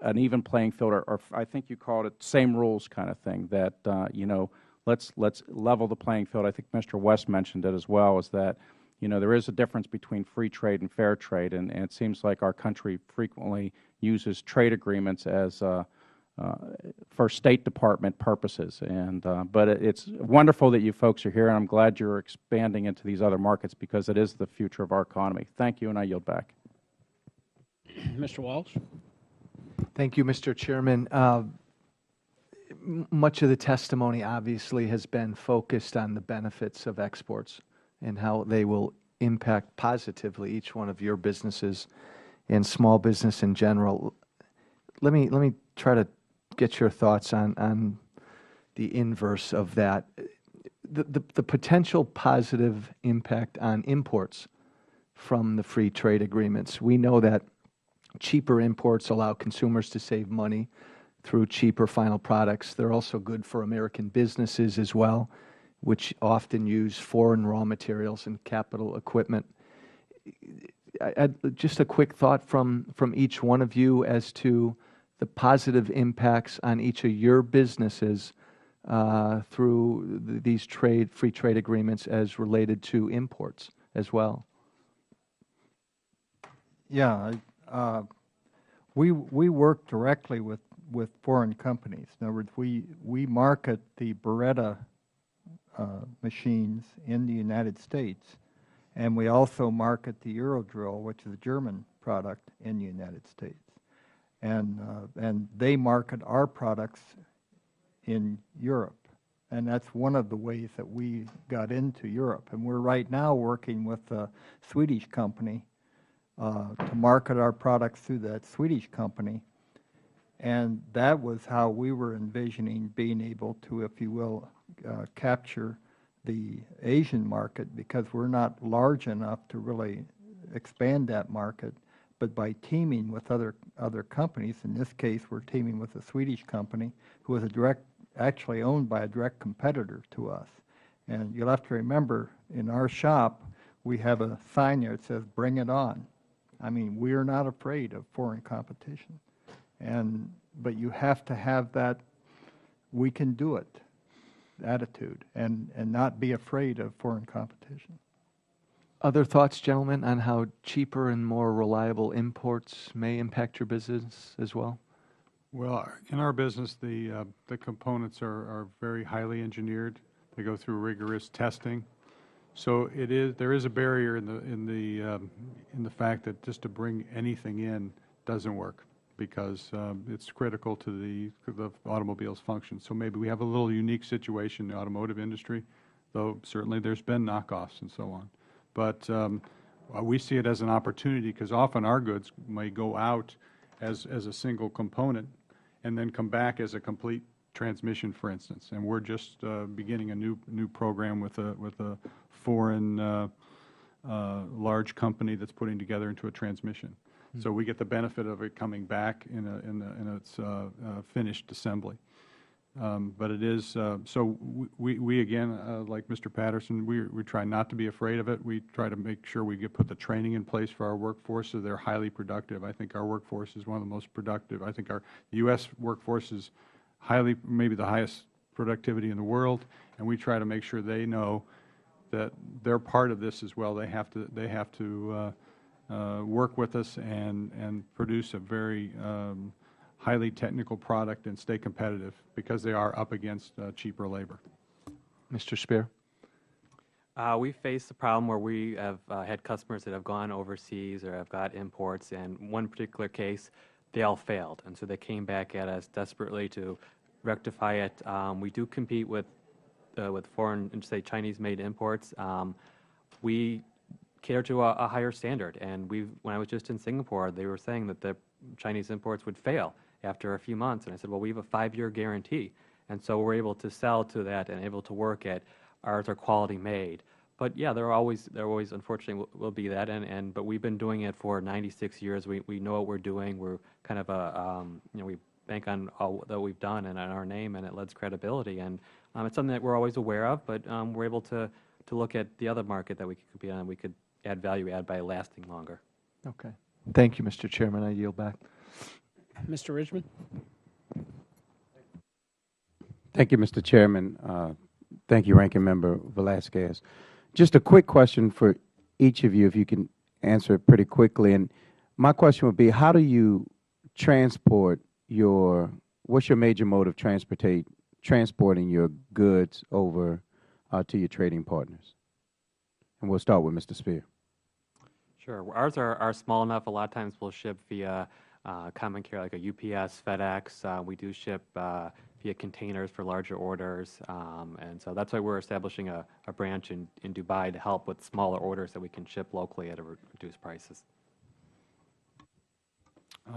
an even playing field, or I think you called it same rules kind of thing, that let's level the playing field. I think Mr. Weiss mentioned it as well, is that there is a difference between free trade and fair trade, and it seems like our country frequently uses trade agreements as for State Department purposes. But it's wonderful that you folks are here, and I'm glad you're expanding into these other markets because it is the future of our economy. Thank you, and I yield back. Mr. Walsh. Thank you, Mr. Chairman. Much of the testimony obviously has been focused on the benefits of exports and how they will impact positively each one of your businesses and small business in general. Let me try to get your thoughts on the inverse of that. The potential positive impact on imports from the free trade agreements. We know that cheaper imports allow consumers to save money through cheaper final products. They're also good for American businesses as well, which often use foreign raw materials and capital equipment. just a quick thought from each one of you as to the positive impacts on each of your businesses through these free trade agreements as related to imports as well. Yeah, we work directly with foreign companies. In other words, we market the Beretta machines in the United States, and we also market the Eurodrill, which is a German product, in the United States. And they market our products in Europe. And that's one of the ways that we got into Europe. And we're right now working with a Swedish company to market our products through that Swedish company. And that was how we were envisioning being able to, if you will, capture the Asian market, because we're not large enough to really expand that market. But by teaming with other companies, in this case we're teaming with a Swedish company who is actually owned by a direct competitor to us. And you'll have to remember, in our shop we have a sign there that says, "Bring it on." I mean, we're not afraid of foreign competition. But you have to have that "we can do it" attitude and not be afraid of foreign competition. Other thoughts, gentlemen, on how cheaper and more reliable imports may impact your business as well? Well, in our business, the components are very highly engineered. They go through rigorous testing. So there is a barrier in the fact that just to bring anything in doesn't work, because it's critical to the automobile's function. So maybe we have a little unique situation in the automotive industry, though certainly there's been knockoffs and so on. But we see it as an opportunity, because often our goods may go out as a single component and then come back as a complete transmission, for instance. And we're just beginning a new program with a foreign large company that's putting together into a transmission. So we get the benefit of it coming back in its finished assembly. But it is, so we again, like Mr. Patterson, we try not to be afraid of it. We try to make sure we put the training in place for our workforce so they're highly productive. I think our workforce is one of the most productive. I think the U.S. workforce is maybe the highest productivity in the world, and we try to make sure they know that they're part of this as well. They have to work with us and produce a very highly technical product and stay competitive, because they are up against cheaper labor. Mr. Spear? We face the problem where we have had customers that have gone overseas or have got imports, and one particular case, they all failed. And so they came back at us desperately to rectify it. We do compete with foreign, say, Chinese-made imports. We cater to a higher standard. And when I was just in Singapore, they were saying that the Chinese imports would fail after a few months. And I said, well, we have a 5-year guarantee. And so we're able to sell to that and able to work at ours are quality made. But yeah, there always unfortunately will be that. But we've been doing it for 96 years. We know what we're doing. We're kind of we bank on all that we've done and on our name, and it lends credibility. And it's something that we're always aware of, but we're able to look at the other market that we could compete on. We could add value by lasting longer. Okay. Thank you, Mr. Chairman. I yield back. Mr. Richmond? Thank you, Mr. Chairman. Thank you, Ranking Member Velasquez. Just a quick question for each of you, if you can answer it pretty quickly. And my question would be, how do you transport what's your major mode of transporting your goods over to your trading partners? And we'll start with Mr. Spear. Sure. Ours are small enough. A lot of times we'll ship via common carrier like a UPS, FedEx. We do ship via containers for larger orders. And so that's why we're establishing a branch in Dubai to help with smaller orders that we can ship locally at reduced prices.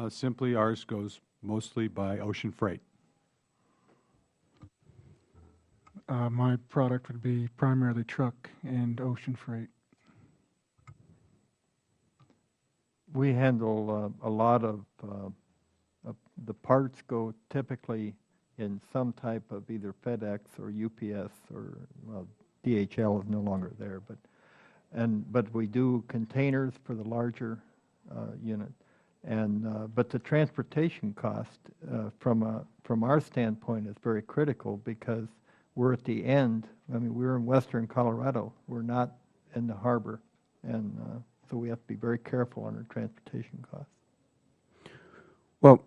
Simply, ours goes mostly by ocean freight. My product would be primarily truck and ocean freight. We handle a lot of the parts go typically in some type of either FedEx or UPS or, well, DHL is no longer there, but but we do containers for the larger unit. But the transportation cost from our standpoint is very critical because we're at the end. I mean, we're in western Colorado. We're not in the harbor. And so we have to be very careful on our transportation costs. Well,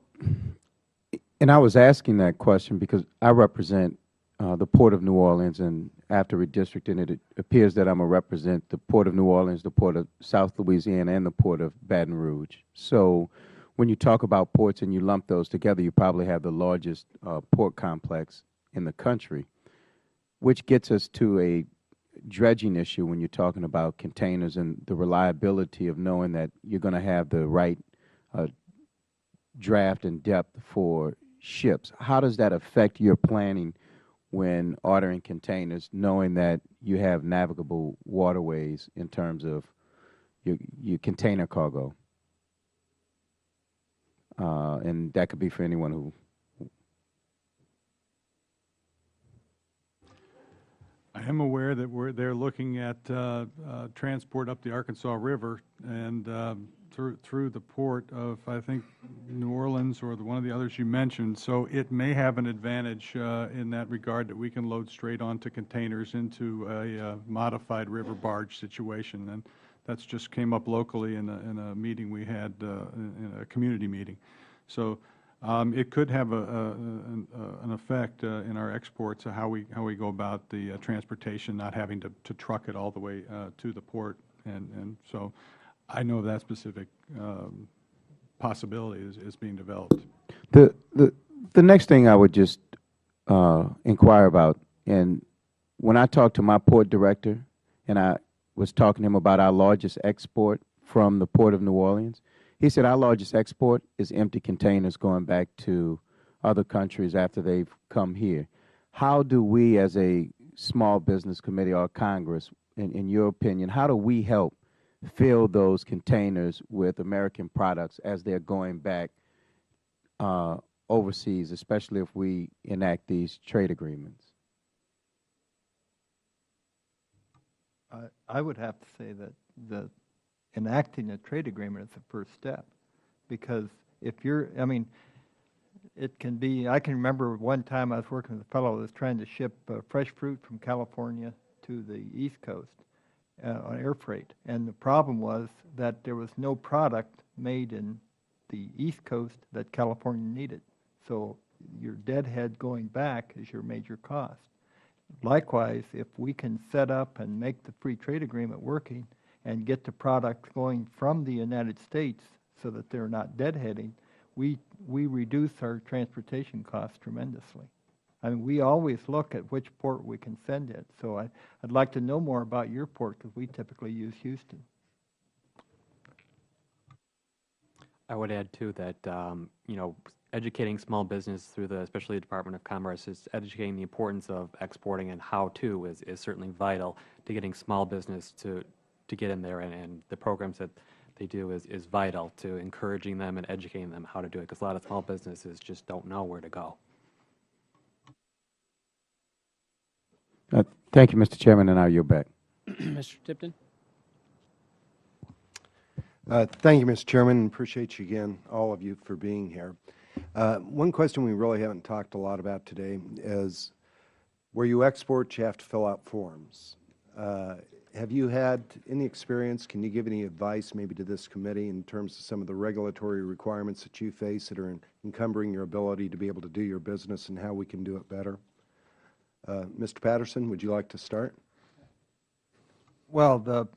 and I was asking that question because I represent the Port of New Orleans, and after redistricting it appears that I'm going to represent the Port of New Orleans, the Port of South Louisiana, and the Port of Baton Rouge. So when you talk about ports and you lump those together, you probably have the largest port complex in the country, which gets us to a dredging issue when you're talking about containers and the reliability of knowing that you're going to have the right draft and depth for ships. How does that affect your planning when ordering containers, knowing that you have navigable waterways in terms of your container cargo? And that could be for anyone who. I am aware that they're looking at transport up the Arkansas River and through the port of, I think, New Orleans or one of the others you mentioned. So it may have an advantage in that regard that we can load straight onto containers into a modified river barge situation. And that's just came up locally in a meeting we had, in a community meeting. So it could have an effect in our exports of how we go about the transportation, not having to truck it all the way to the port. And so I know that specific possibility is being developed. The next thing I would just inquire about, and when I talked to my port director, and I was talking to him about our largest export from the Port of New Orleans, he said our largest export is empty containers going back to other countries after they've come here. How do we as a small business committee or Congress, in your opinion, how do we help fill those containers with American products as they're going back overseas, especially if we enact these trade agreements? I would have to say that enacting a trade agreement is the first step, because if you're, I mean, it can be, I can remember one time I was working with a fellow that was trying to ship fresh fruit from California to the East Coast on air freight. And the problem was that there was no product made in the East Coast that California needed. So your deadhead going back is your major cost. Likewise, if we can set up and make the free trade agreement working and get the product going from the United States so that they're not deadheading, we reduce our transportation costs tremendously. I mean, we always look at which port we can send it. So I'd like to know more about your port, because we typically use Houston. I would add, too, that, you know, educating small business through especially the Department of Commerce, is educating the importance of exporting and how to is certainly vital to getting small business to get in there, and the programs that they do is vital to encouraging them and educating them how to do it, because a lot of small businesses just don't know where to go. Thank you, Mr. Chairman, and I yield back. Mr. Tipton? Thank you, Mr. Chairman. Appreciate you again, all of you, for being here. One question we really haven't talked a lot about today is where you export, you have to fill out forms. Have you had any experience? Can you give any advice maybe to this committee in terms of some of the regulatory requirements that you face that are encumbering your ability to be able to do your business, and how we can do it better? Mr. Patterson, would you like to start? Well,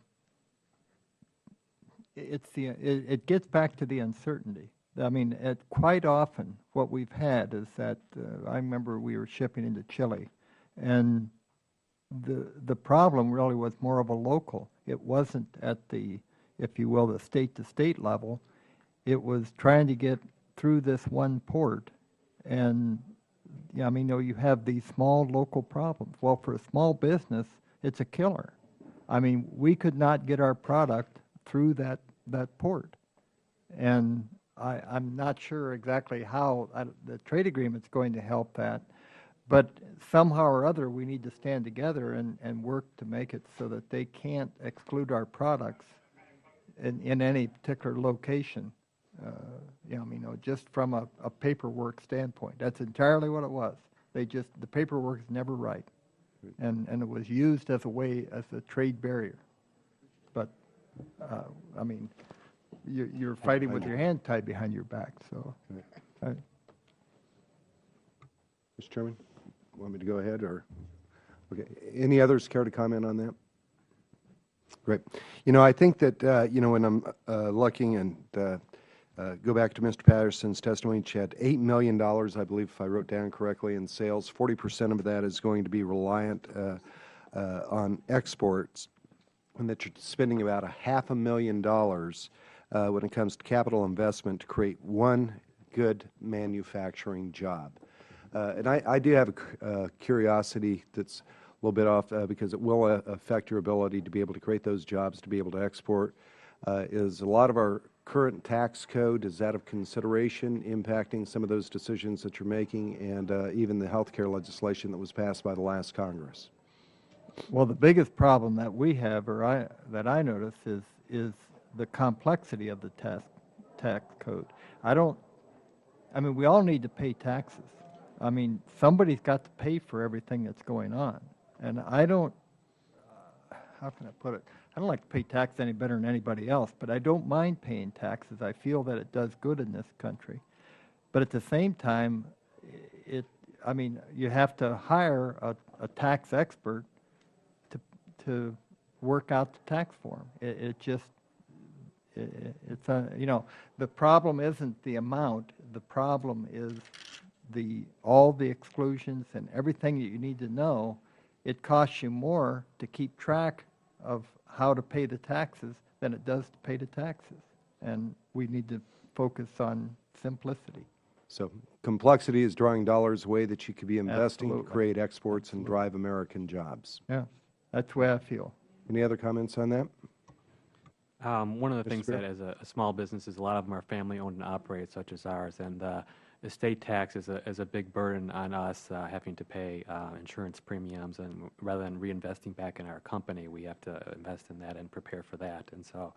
it gets back to the uncertainty. I mean, quite often what we've had is that I remember we were shipping into Chile, and the problem really was more of a local. It wasn't at the, if you will, the state-to-state level. It was trying to get through this one port, and yeah, I mean, you have these small local problems. Well, for a small business, it's a killer. I mean, we could not get our product through that port, and I'm not sure exactly how the trade agreement's going to help that, but somehow or other, we need to stand together and work to make it so that they can't exclude our products in any particular location. Just from a paperwork standpoint. That's entirely what it was. The paperwork is never right. And it was used as a trade barrier. But, you're fighting with your hand tied behind your back, so. Mr. Chairman, want me to go ahead, or? Okay. Any others care to comment on that? Great. I think that, when I'm looking and go back to Mr. Patterson's testimony, he had $8 million, I believe, if I wrote down correctly, in sales. 40% of that is going to be reliant on exports, and that you're spending about $500,000 when it comes to capital investment to create one good manufacturing job. And I do have a curiosity that's a little bit off because it will affect your ability to be able to create those jobs, to be able to export. Is a lot of our current tax code, is that of consideration impacting some of those decisions that you're making, and even the health care legislation that was passed by the last Congress? Well, the biggest problem that we have, that I notice, is the complexity of the tax code. We all need to pay taxes. Somebody's got to pay for everything that's going on. And how can I put it? I don't like to pay tax any better than anybody else, but I don't mind paying taxes. I feel that it does good in this country. But at the same time, you have to hire a tax expert to work out the tax form. The problem isn't the amount. The problem is all the exclusions and everything that you need to know. It costs you more to keep track of how to pay the taxes than it does to pay the taxes. And we need to focus on simplicity. So complexity is drawing dollars away that you could be investing Absolutely. to create exports and drive American jobs. Yeah, that's the way I feel. Any other comments on that? One of the Mr. things Spear? that as a small businesses, a lot of them are family-owned and operated, such as ours, and estate tax is a big burden on us, having to pay insurance premiums, and rather than reinvesting back in our company, we have to invest in that and prepare for that. And so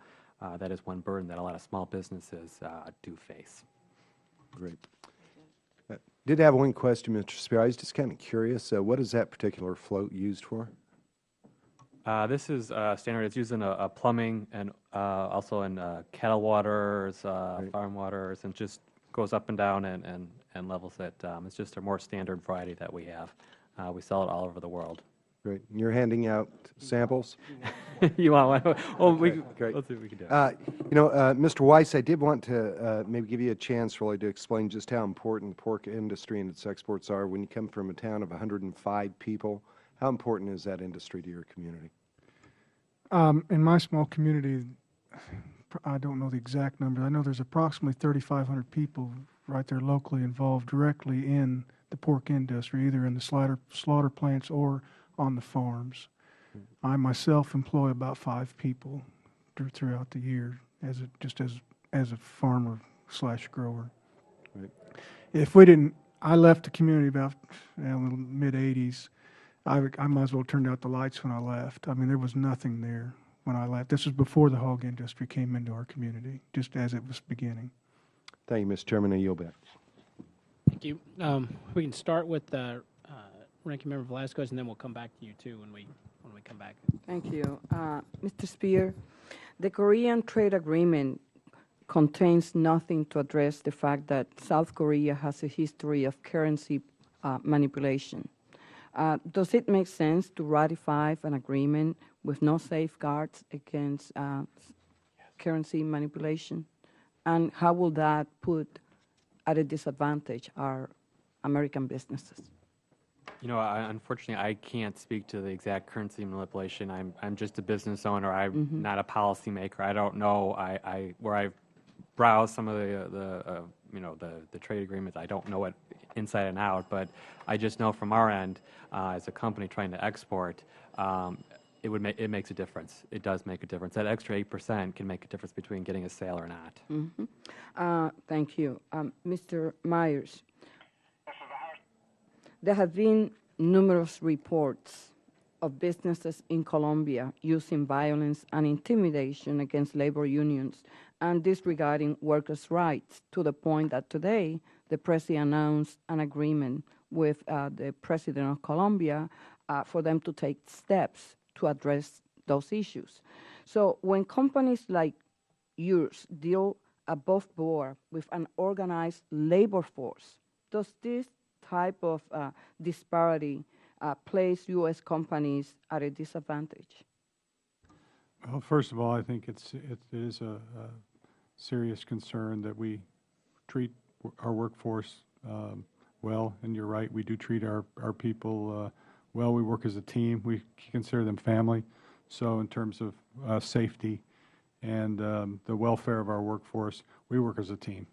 that is one burden that a lot of small businesses do face. Great. Did have one question, Mr. Spear. I was just kind of curious. What is that particular float used for? This is standard. It's used in a plumbing and also in kettle waters, farm waters, and just goes up and down and levels it. It's just a more standard variety that we have. We sell it all over the world. Great. And you're handing out samples? You want one? Oh, Great. Let's see what we can do. Mr. Weiss, I did want to maybe give you a chance really to explain just how important the pork industry and its exports are. When you come from a town of 105 people, how important is that industry to your community? In my small community, I don't know the exact number. I know there's approximately 3,500 people right there locally involved directly in the pork industry, either in the slaughter plants or on the farms. I myself employ about 5 people throughout the year as a farmer / grower. Right. If we didn't, I left the community about mid '80s. I might as well turned out the lights when I left. There was nothing there when I left. This was before the hog industry came into our community, just as it was beginning. Thank you, Mr. Chairman. I yield back. Thank you. We can start with Ranking Member Velasquez, and then we'll come back to you too when we come back. Thank you. Mr. Spear, the Korean trade agreement contains nothing to address the fact that South Korea has a history of currency manipulation. Does it make sense to ratify an agreement with no safeguards against currency manipulation? And how will that put at a disadvantage our American businesses? Unfortunately, I can't speak to the exact currency manipulation. I'm just a business owner. I'm not a policymaker. I don't know. Where I've browsed some of the trade agreements, I don't know it inside and out. But I just know from our end, as a company trying to export, it makes a difference. It does make a difference. That extra 8% can make a difference between getting a sale or not. Thank you, Mr. Meyers. There have been numerous reports of businesses in Colombia using violence and intimidation against labor unions and disregarding workers' rights, to the point that today the president announced an agreement with the president of Colombia for them to take steps to address those issues. So when companies like yours deal above board with an organized labor force, does this type of disparity place U.S. companies at a disadvantage? Well, first of all, I think it is a serious concern that we treat our workforce well, and you're right, we do treat our people well. We work as a team. We consider them family. So in terms of safety and the welfare of our workforce, we work as a team.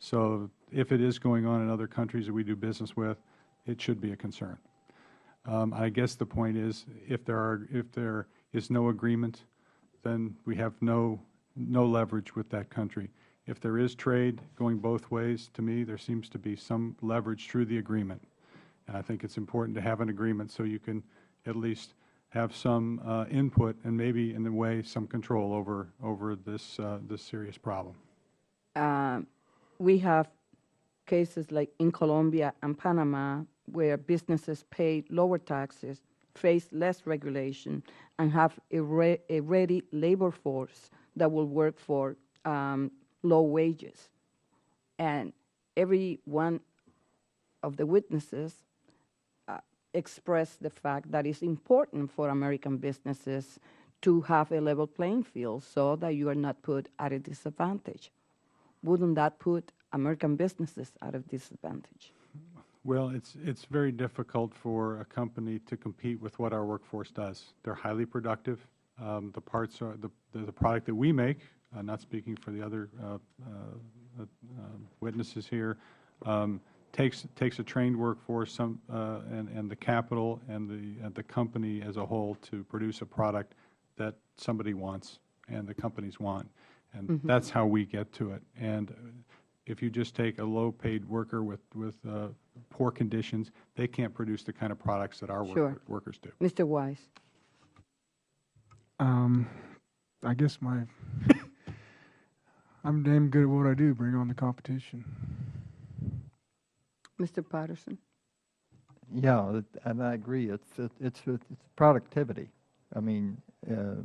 So if it is going on in other countries that we do business with, it should be a concern. I guess the point is, if there is no agreement, then we have no leverage with that country. If there is trade going both ways, to me, there seems to be some leverage through the agreement. And I think it's important to have an agreement so you can at least have some input and maybe, in a way, some control over this serious problem. We have cases like in Colombia and Panama where businesses pay lower taxes, face less regulation, and have a ready labor force that will work for low wages. And every one of the witnesses expressed the fact that it's important for American businesses to have a level playing field so that you are not put at a disadvantage. Wouldn't that put American businesses at a disadvantage? Well, it's very difficult for a company to compete with what our workforce does. They're highly productive. The parts are the product that we make. Not speaking for the other witnesses here. Takes a trained workforce, and the capital and the company as a whole to produce a product that somebody wants and the companies want, and that's how we get to it. And if you just take a low-paid worker with poor conditions, they can't produce the kind of products that our workers do. Mr. Weiss. I guess I'm damn good at what I do. Bring on the competition. Mr. Patterson. Yeah, and I agree. It's productivity. I mean,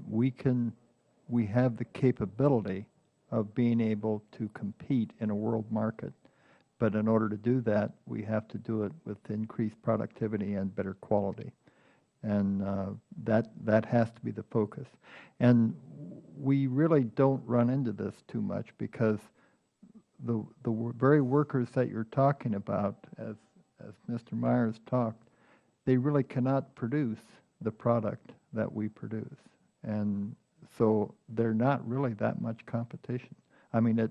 we have the capability of being able to compete in a world market, but in order to do that, we have to do it with increased productivity and better quality, and that has to be the focus. And we really don't run into this too much because the very workers that you're talking about, as Mr. Meyers talked, they really cannot produce the product that we produce, and so they're not really that much competition. I mean,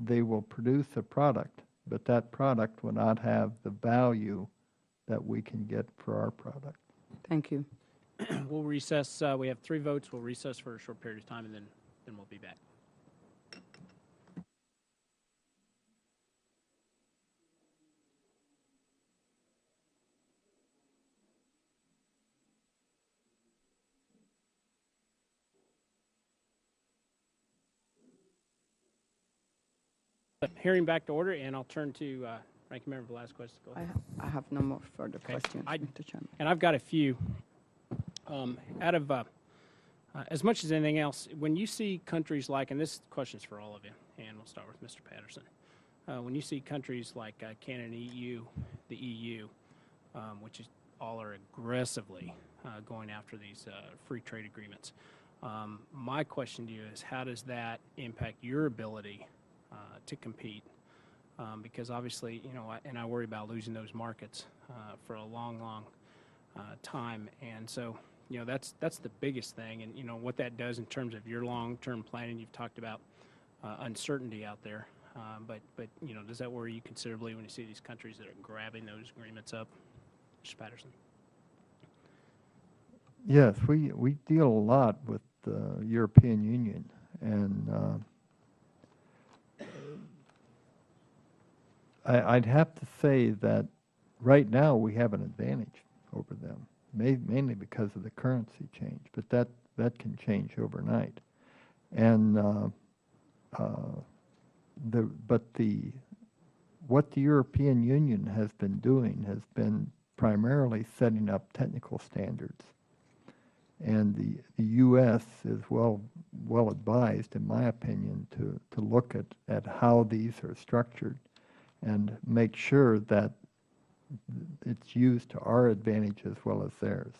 they will produce a product, but that product will not have the value that we can get for our product. Thank you. We'll recess. We have 3 votes. We'll recess for a short period of time, and then we'll be back. Hearing back to order, and I'll turn to Ranking Member Velasquez to go ahead. I have no more further questions, Mr. Chairman. And I've got a few. Out of as much as anything else, when you see countries like, and this question is for all of you, and we'll start with Mr. Patterson. When you see countries like Canada and the EU, which is all are aggressively going after these free trade agreements, my question to you is, how does that impact your ability to compete? Because obviously, and I worry about losing those markets for a long time, and so that's the biggest thing, and what that does in terms of your long-term planning. You've talked about uncertainty out there, but does that worry you considerably when you see these countries that are grabbing those agreements up? Mr. Patterson. Yes, we deal a lot with the European Union, and I'd have to say that right now we have an advantage over them, mainly because of the currency change, but that can change overnight. And what the European Union has been doing has been primarily setting up technical standards. And the U.S. is well advised, in my opinion, to look at how these are structured and make sure that it's used to our advantage as well as theirs.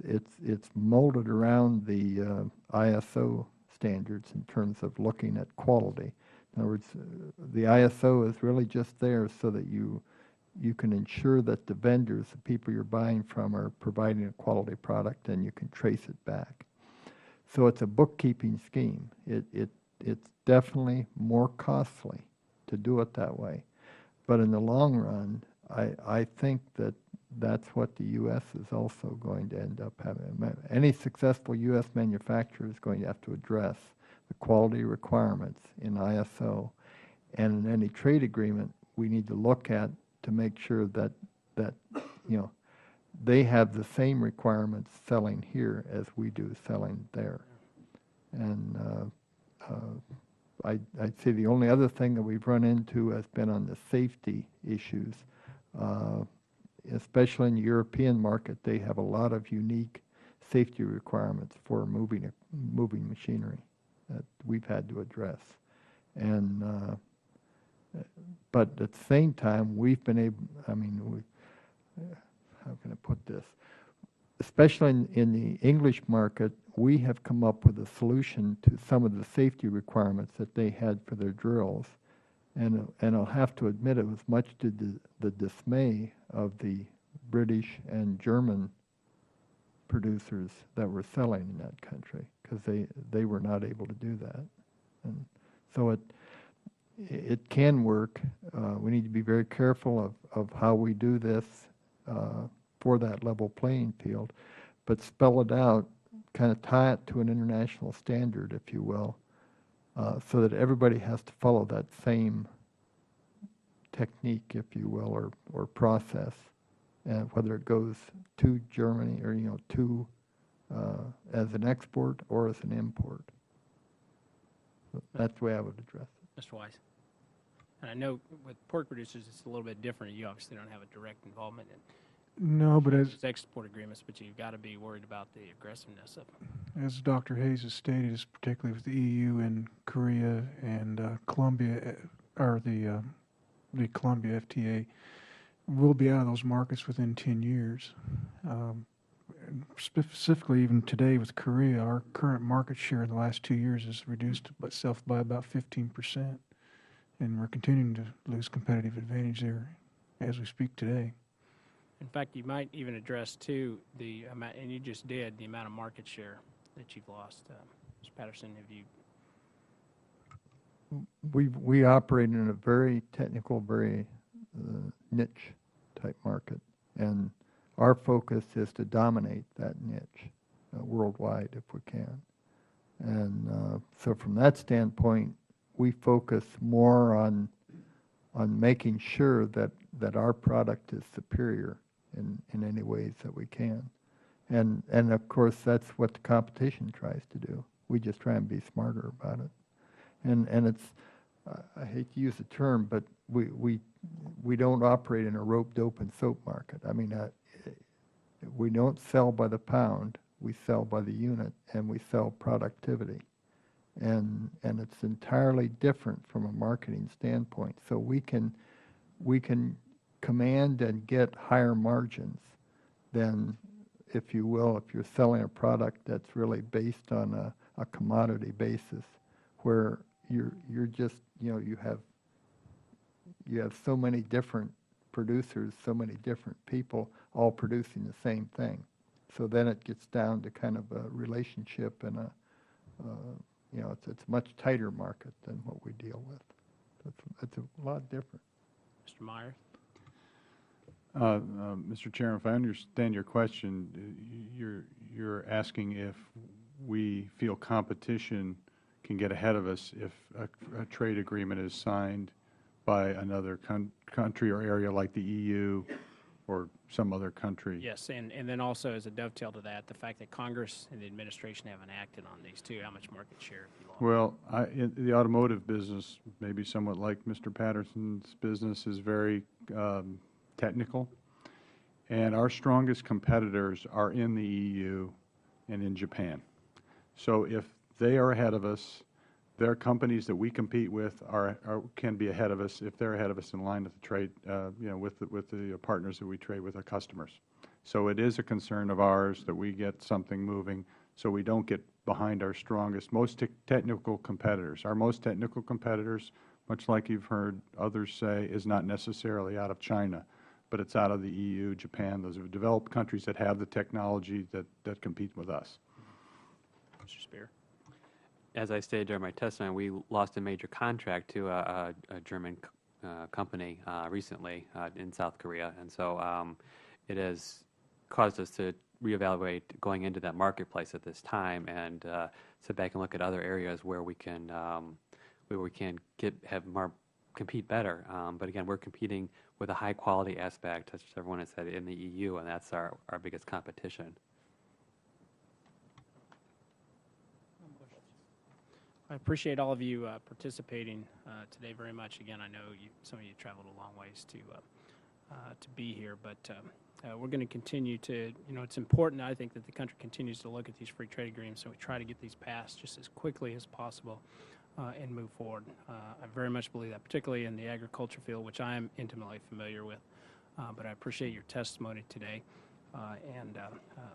It's molded around the ISO standards in terms of looking at quality. In other words, the ISO is really just there so that you can ensure that the vendors, the people you're buying from, are providing a quality product, and you can trace it back. So it's a bookkeeping scheme. It's definitely more costly to do it that way. But in the long run, I think that's what the U.S. is also going to end up having. Any successful U.S. manufacturer is going to have to address the quality requirements in ISO, and in any trade agreement, we need to look at to make sure that they have the same requirements selling here as we do selling there. And I'd say the only other thing that we've run into has been on the safety issues. Especially in the European market, they have a lot of unique safety requirements for moving machinery that we've had to address. And but at the same time, we've been able, how can I put this? Especially in the English market, we have come up with a solution to some of the safety requirements that they had for their drills. And I'll have to admit, it was much to the dismay of the British and German producers that were selling in that country, because they were not able to do that. And so it can work. We need to be very careful of how we do this for that level playing field, but spell it out, kind of tie it to an international standard, if you will, so that everybody has to follow that same technique, if you will, or process, and whether it goes to Germany or to as an export or as an import. So that's the way I would address it. Mr. Weiss. And I know with pork producers, it's a little bit different. You obviously don't have a direct involvement in No, but as export agreements, but you've got to be worried about the aggressiveness of them. as Dr. Hayes has stated, is particularly with the EU and Korea and Colombia, or the Colombia FTA, we'll be out of those markets within 10 years. Specifically, even today with Korea, our current market share in the last 2 years has reduced itself by about 15%, and we're continuing to lose competitive advantage there as we speak today. In fact, you might even address, too, the amount, and you just did, the amount of market share that you've lost. Mr. Patterson, have you? We operate in a very technical, very niche type market, and our focus is to dominate that niche worldwide if we can. And so from that standpoint, we focus more on making sure that our product is superior in any ways that we can. And of course, that's what the competition tries to do. We just try and be smarter about it. And it's, I hate to use the term, but we don't operate in a rope, dope, and soap market. I mean, we don't sell by the pound. We sell by the unit, and we sell productivity. And it's entirely different from a marketing standpoint. So we can command and get higher margins than, if you will, if you're selling a product that's really based on a commodity basis, where you're just, you have so many different producers, so many different people all producing the same thing. So then it gets down to kind of a relationship and it's a much tighter market than what we deal with. It's a lot different. Mr. Meyers? Mr. Chairman, if I understand your question, you're asking if we feel competition can get ahead of us if a trade agreement is signed by another country or area like the EU or some other country. Yes, and then also as a dovetail to that, the fact that Congress and the administration haven't acted on these too, how much market share have you lost? Well, in the automotive business, maybe somewhat like Mr. Patterson's business, is very technical. And our strongest competitors are in the EU and in Japan. So if they are ahead of us, their companies that we compete with can be ahead of us if they're ahead of us in line with the trade, with the partners that we trade with, our customers. So it is a concern of ours that we get something moving so we don't get behind our strongest, most technical competitors. Our most technical competitors, much like you've heard others say, is not necessarily out of China, but it's out of the EU, Japan. Those are developed countries that have the technology that compete with us. Mr. Spear. As I stated during my testimony, we lost a major contract to a German company recently in South Korea, and so it has caused us to reevaluate going into that marketplace at this time and sit back and look at other areas where we can compete better. But again, we're competing with a high quality aspect, as everyone has said, in the EU, and that's our biggest competition. I appreciate all of you participating today very much. Again, I know some of you traveled a long ways to be here, but we're going to continue to, it's important, I think, that the country continues to look at these free trade agreements, so we try to get these passed just as quickly as possible and move forward. I very much believe that, particularly in the agriculture field, which I am intimately familiar with, but I appreciate your testimony today.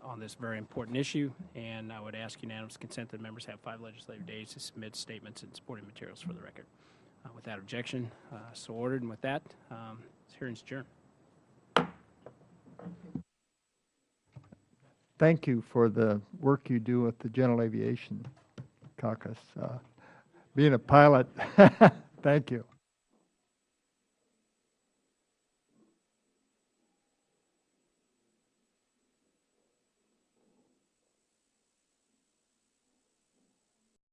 On this very important issue, and I would ask unanimous consent that members have 5 legislative days to submit statements and supporting materials for the record. Without objection, so ordered, and with that, this hearing is adjourned. Thank you for the work you do with the General Aviation Caucus. Being a pilot, thank you.